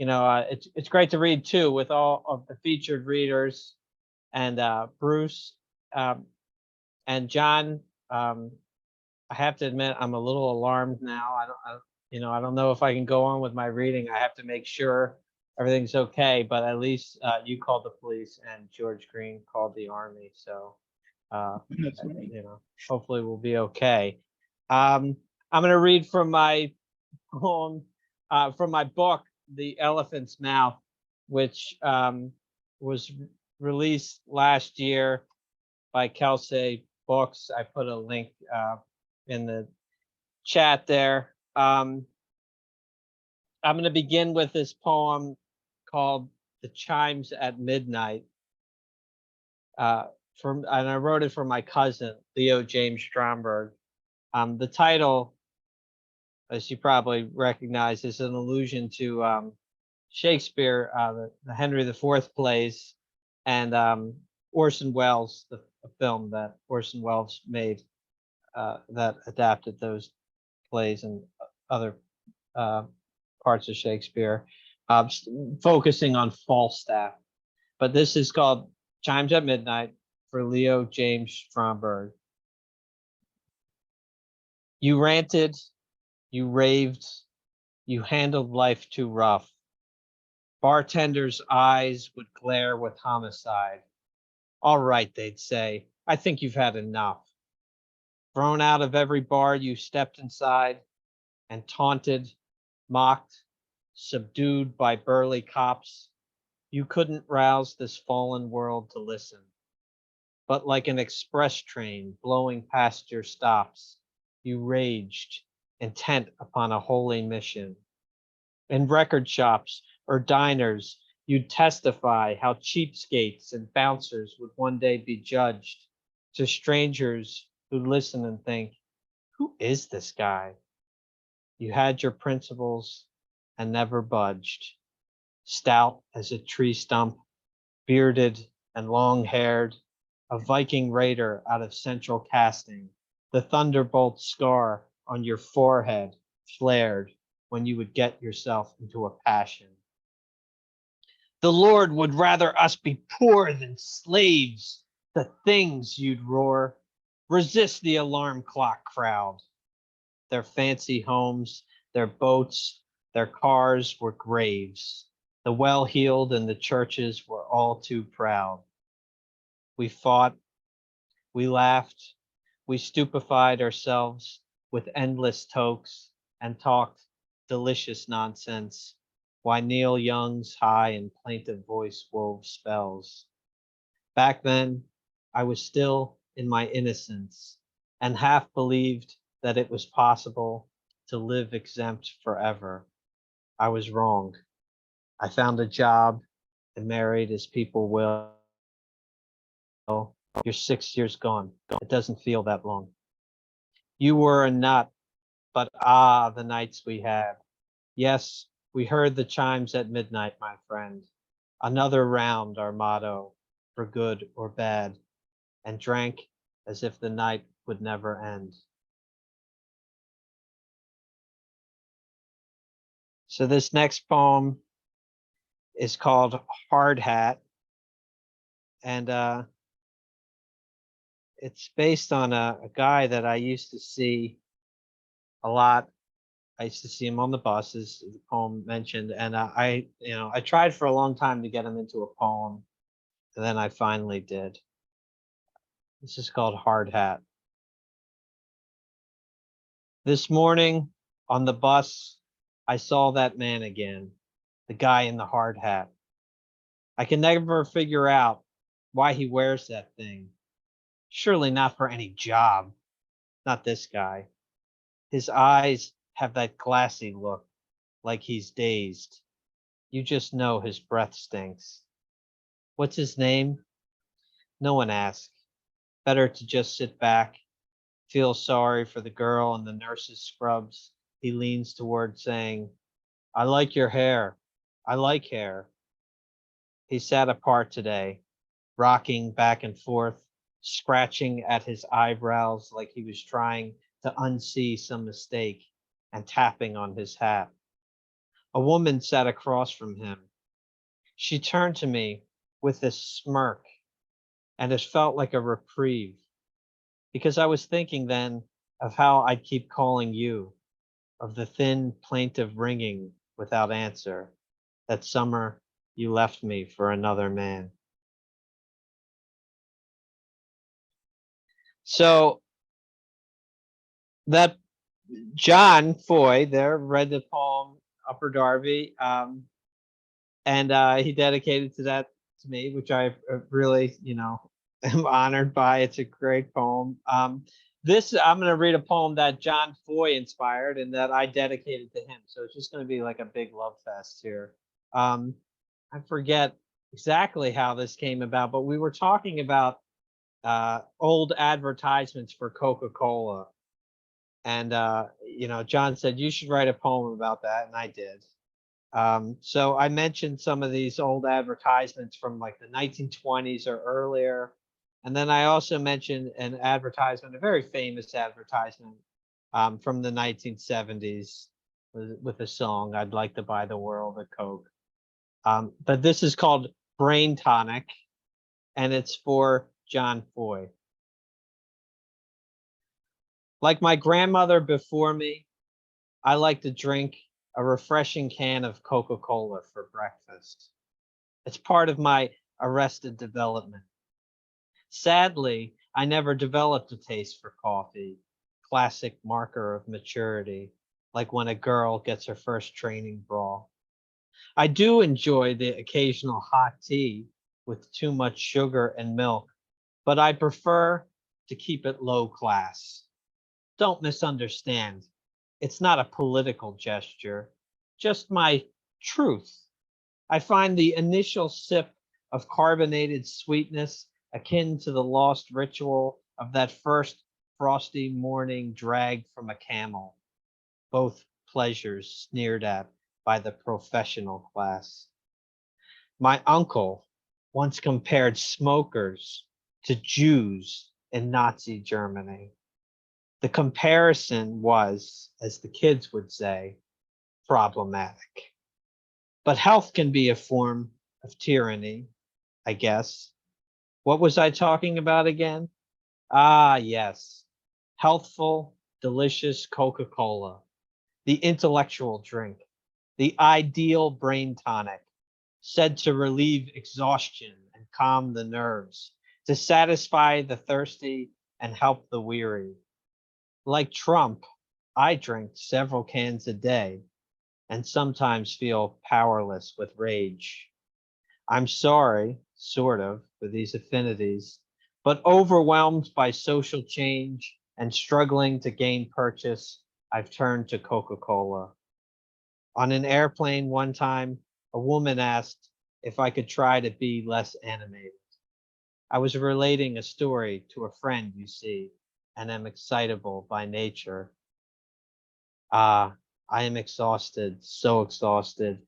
it's great to read too with all of the featured readers and Bruce and John. I have to admit, I'm a little alarmed now. I don't know if I can go on with my reading. I have to make sure everything's okay, but at least you called the police and George Green called the army. So, That's right. you know, hopefully we'll be okay. I'm going to read from my poem, from my book, The Elephant's Mouth, which was released last year by Kelsey Books. I put a link in the chat there. I'm going to begin with this poem called "The Chimes at Midnight." And I wrote it for my cousin, Leo James Stromberg. The title, as you probably recognize, is an allusion to Shakespeare, the Henry IV plays, and Orson Welles, the film that Orson Welles made that adapted those plays and other parts of Shakespeare, focusing on Falstaff. But this is called Chimes at Midnight for Leo James Stromberg. You ranted, you raved, you handled life too rough. Bartenders' eyes would glare with homicide. All right, they'd say, I think you've had enough. Thrown out of every bar you stepped inside, and taunted, mocked, subdued by burly cops, you couldn't rouse this fallen world to listen. But like an express train blowing past your stops, you raged, intent upon a holy mission. In record shops or diners, you'd testify how cheapskates and bouncers would one day be judged, to strangers who listen and think, who is this guy? You had your principles and never budged. Stout as a tree stump, bearded and long-haired, a Viking raider out of central casting, the thunderbolt scar on your forehead flared when you would get yourself into a passion. The Lord would rather us be poor than slaves, the things you'd roar. Resist the alarm clock crowd. Their fancy homes, their boats, their cars were graves. The well-heeled and the churches were all too proud. We fought, we laughed, we stupefied ourselves with endless tokes and talked delicious nonsense, while Neil Young's high and plaintive voice wove spells. Back then, I was still in my innocence and half believed that it was possible to live exempt forever. I was wrong. I found a job and married as people will. You're 6 years gone. It doesn't feel that long. You were a nut, but the nights we had. Yes, we heard the chimes at midnight, my friend. Another round, our motto, for good or bad, and drank as if the night would never end. So this next poem is called Hard Hat, and it's based on a guy that I used to see a lot. I used to see him on the bus, as the poem mentioned, and I tried for a long time to get him into a poem, and then I finally did. This is called Hard Hat. This morning on the bus, I saw that man again, the guy in the hard hat. I can never figure out why he wears that thing. Surely not for any job. Not this guy. His eyes have that glassy look, like he's dazed. You just know his breath stinks. What's his name? No one asks. Better to just sit back, feel sorry for the girl in the nurse's scrubs. He leans toward saying, I like your hair. I like hair. He sat apart today, rocking back and forth, scratching at his eyebrows like he was trying to unsee some mistake, and tapping on his hat. A woman sat across from him. She turned to me with a smirk, and it felt like a reprieve, because I was thinking then of how I'd keep calling you, of the thin, plaintive ringing without answer, that summer you left me for another man. So that John Foy there read the poem Upper Darby, and he dedicated that to me, which I really, am honored by. It's a great poem. This I'm going to read a poem that John Foy inspired and that I dedicated to him. So it's just going to be like a big love fest here. I forget exactly how this came about, but we were talking about old advertisements for Coca-Cola. And, John said, you should write a poem about that. And I did. So I mentioned some of these old advertisements from like the 1920s or earlier. And then I also mentioned an advertisement, a very famous advertisement from the 1970s with a song, I'd like to buy the world a Coke. But this is called Brain Tonic, and it's for John Foy. Like my grandmother before me, I like to drink a refreshing can of Coca-Cola for breakfast. It's part of my arrested development. Sadly, I never developed a taste for coffee, classic marker of maturity, like when a girl gets her first training bra. I do enjoy the occasional hot tea with too much sugar and milk, but I prefer to keep it low class. Don't misunderstand. It's not a political gesture, just my truth. I find the initial sip of carbonated sweetness akin to the lost ritual of that first frosty morning dragged from a camel, both pleasures sneered at by the professional class. My uncle once compared smokers to Jews in Nazi Germany. The comparison was, as the kids would say, problematic. But health can be a form of tyranny, I guess. What was I talking about again? Ah, yes. Healthful, delicious Coca-Cola, the intellectual drink, the ideal brain tonic, said to relieve exhaustion and calm the nerves, to satisfy the thirsty and help the weary. Like Trump, I drink several cans a day and sometimes feel powerless with rage. I'm sorry, sort of, for these affinities, but overwhelmed by social change and struggling to gain purchase, I've turned to Coca-Cola. On an airplane one time, a woman asked if I could try to be less animated. I was relating a story to a friend, you see, and am excitable by nature. Ah, I am exhausted, so exhausted,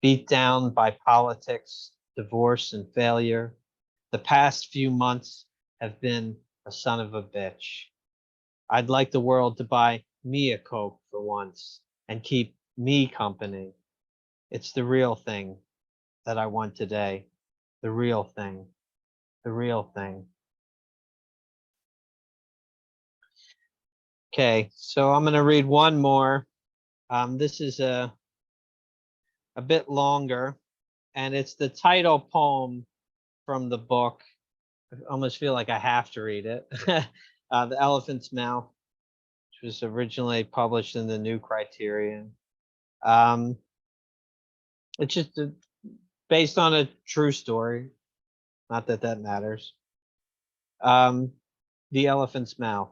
beat down by politics, divorce, and failure. The past few months have been a son of a bitch. I'd like the world to buy me a Coke for once and keep me company. It's the real thing that I want today. The real thing. The real thing. Okay, so I'm going to read one more. This is a bit longer, and it's the title poem from the book. I almost feel like I have to read it. The Elephant's Mouth, which was originally published in the New Criterion. It's just based on a true story. Not that that matters. The Elephant's Mouth.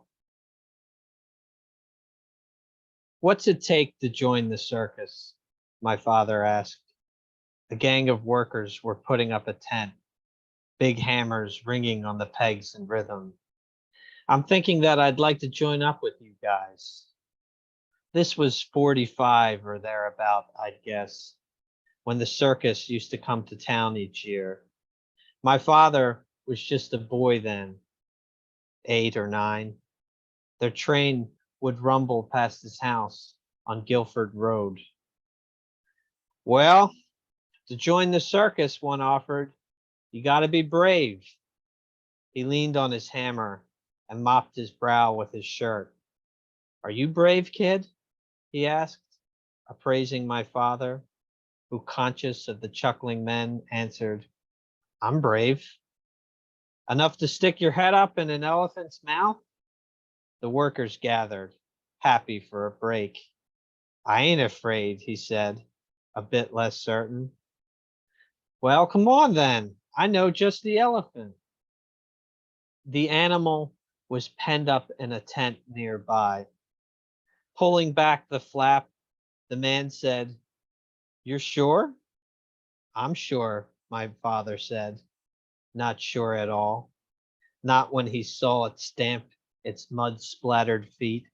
What's it take to join the circus? My father asked. A gang of workers were putting up a tent, big hammers ringing on the pegs in rhythm. I'm thinking that I'd like to join up with you guys. This was 45 or thereabout, I'd guess, when the circus used to come to town each year. My father was just a boy then, 8 or 9. Their train would rumble past his house on Guilford Road. Well, to join the circus, one offered, you got to be brave. He leaned on his hammer and mopped his brow with his shirt. Are you brave, kid? He asked, appraising my father. who, conscious of the chuckling men, answered, I'm brave. Enough to stick your head up in an elephant's mouth? The workers gathered, happy for a break. I ain't afraid, he said, a bit less certain. Well, come on then. I know just the elephant. The animal was penned up in a tent nearby. Pulling back the flap, the man said, You're sure? I'm sure, my father said, not sure at all. Not when he saw it stamp its mud-splattered feet.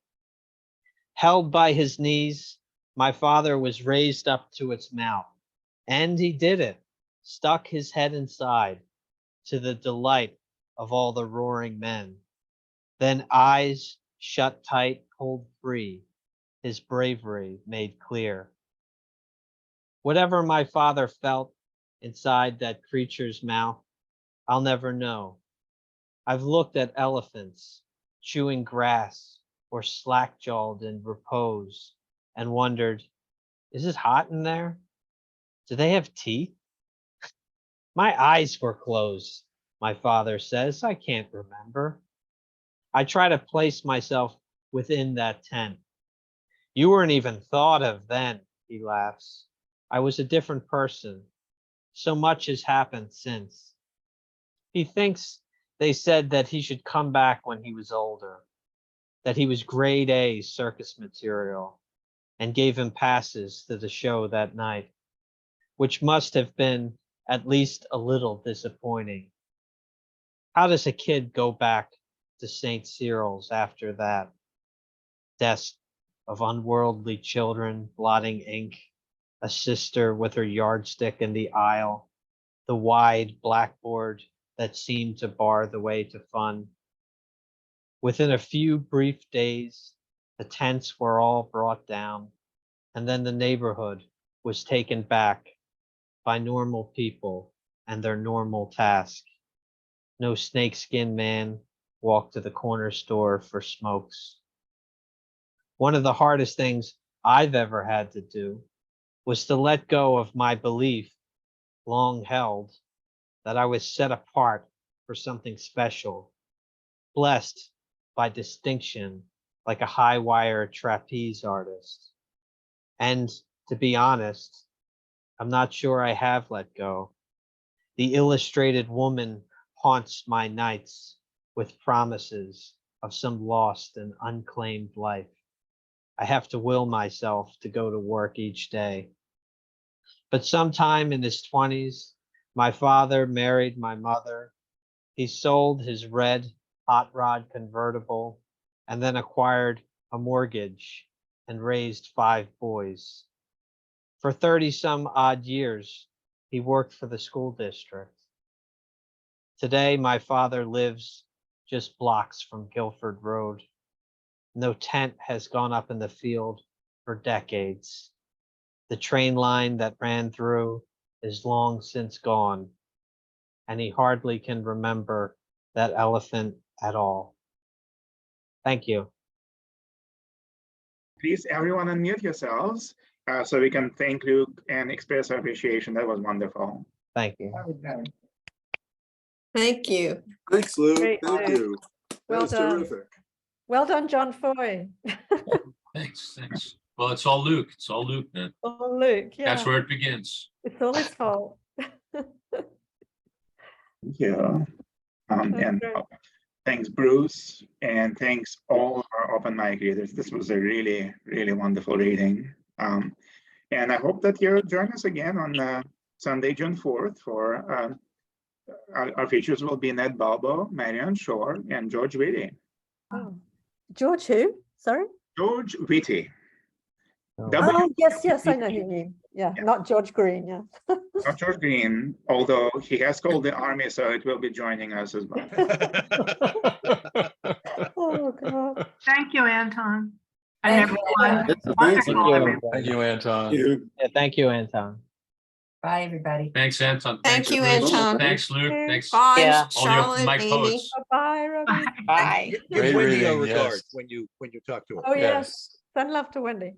Held by his knees, my father was raised up to its mouth, and he did it, stuck his head inside, to the delight of all the roaring men. Then eyes shut tight, pulled free, his bravery made clear. Whatever my father felt inside that creature's mouth, I'll never know. I've looked at elephants chewing grass or slack-jawed in repose and wondered, is it hot in there? Do they have teeth? My eyes were closed, my father says. I can't remember. I try to place myself within that tent. You weren't even thought of then, he laughs. I was a different person. So much has happened since. He thinks they said that he should come back when he was older, that he was grade A circus material, and gave him passes to the show that night, which must have been at least a little disappointing. How does a kid go back to St. Cyril's after that? Desk of unworldly children blotting ink, a sister with her yardstick in the aisle, the wide blackboard that seemed to bar the way to fun. Within a few brief days, the tents were all brought down, and then the neighborhood was taken back by normal people and their normal task. No snakeskin man walked to the corner store for smokes. One of the hardest things I've ever had to do was to let go of my belief, long held, that I was set apart for something special, blessed by distinction like a high wire trapeze artist. And to be honest, I'm not sure I have let go. The illustrated woman haunts my nights with promises of some lost and unclaimed life. I have to will myself to go to work each day. But sometime in his 20s, my father married my mother. He sold his red hot rod convertible and then acquired a mortgage and raised 5 boys. For 30-some odd years, he worked for the school district. Today, my father lives just blocks from Guilford Road. No tent has gone up in the field for decades. The train line that ran through is long since gone, and he hardly can remember that elephant at all. Thank you. Please, everyone unmute yourselves so we can thank Luke and express our appreciation. That was wonderful. Thank you. Thank you. Thanks, Lou. Great, Thank Lou. you. That Well was done. terrific. Well done, John Foy. Thanks. Well, it's all Luke. It's all Luke, man. Oh, Luke, yeah. That's where it begins. It's all his fault. Yeah. And thanks, Bruce, and thanks all our open mic readers. This was a really, really wonderful reading. And I hope that you'll join us again on Sunday, June 4th for our features will be Ned Balbo, Marion Shore, and George Whitty. Oh. George who? Sorry? George Whitty. Oh, yes, I know who you mean. Yeah, not George Green, yeah. Not George Green, although he has called the army, so it will be joining us as well. Oh, God. Thank you, Anton. And everyone. Thanks, everyone. Thank you, Anton. Yeah, thank you, Anton. Bye, everybody. Thanks, Anton. Thank you, Bruce. Anton. Thanks, Luke. Thanks. Bye, Yeah. All your Charlotte, Mike Amy. poets. Bye, Robbi. Bye. Give Great Wendy a reading, regard yes. when you talk to her. Oh, yes. Yes. Send love to Wendy.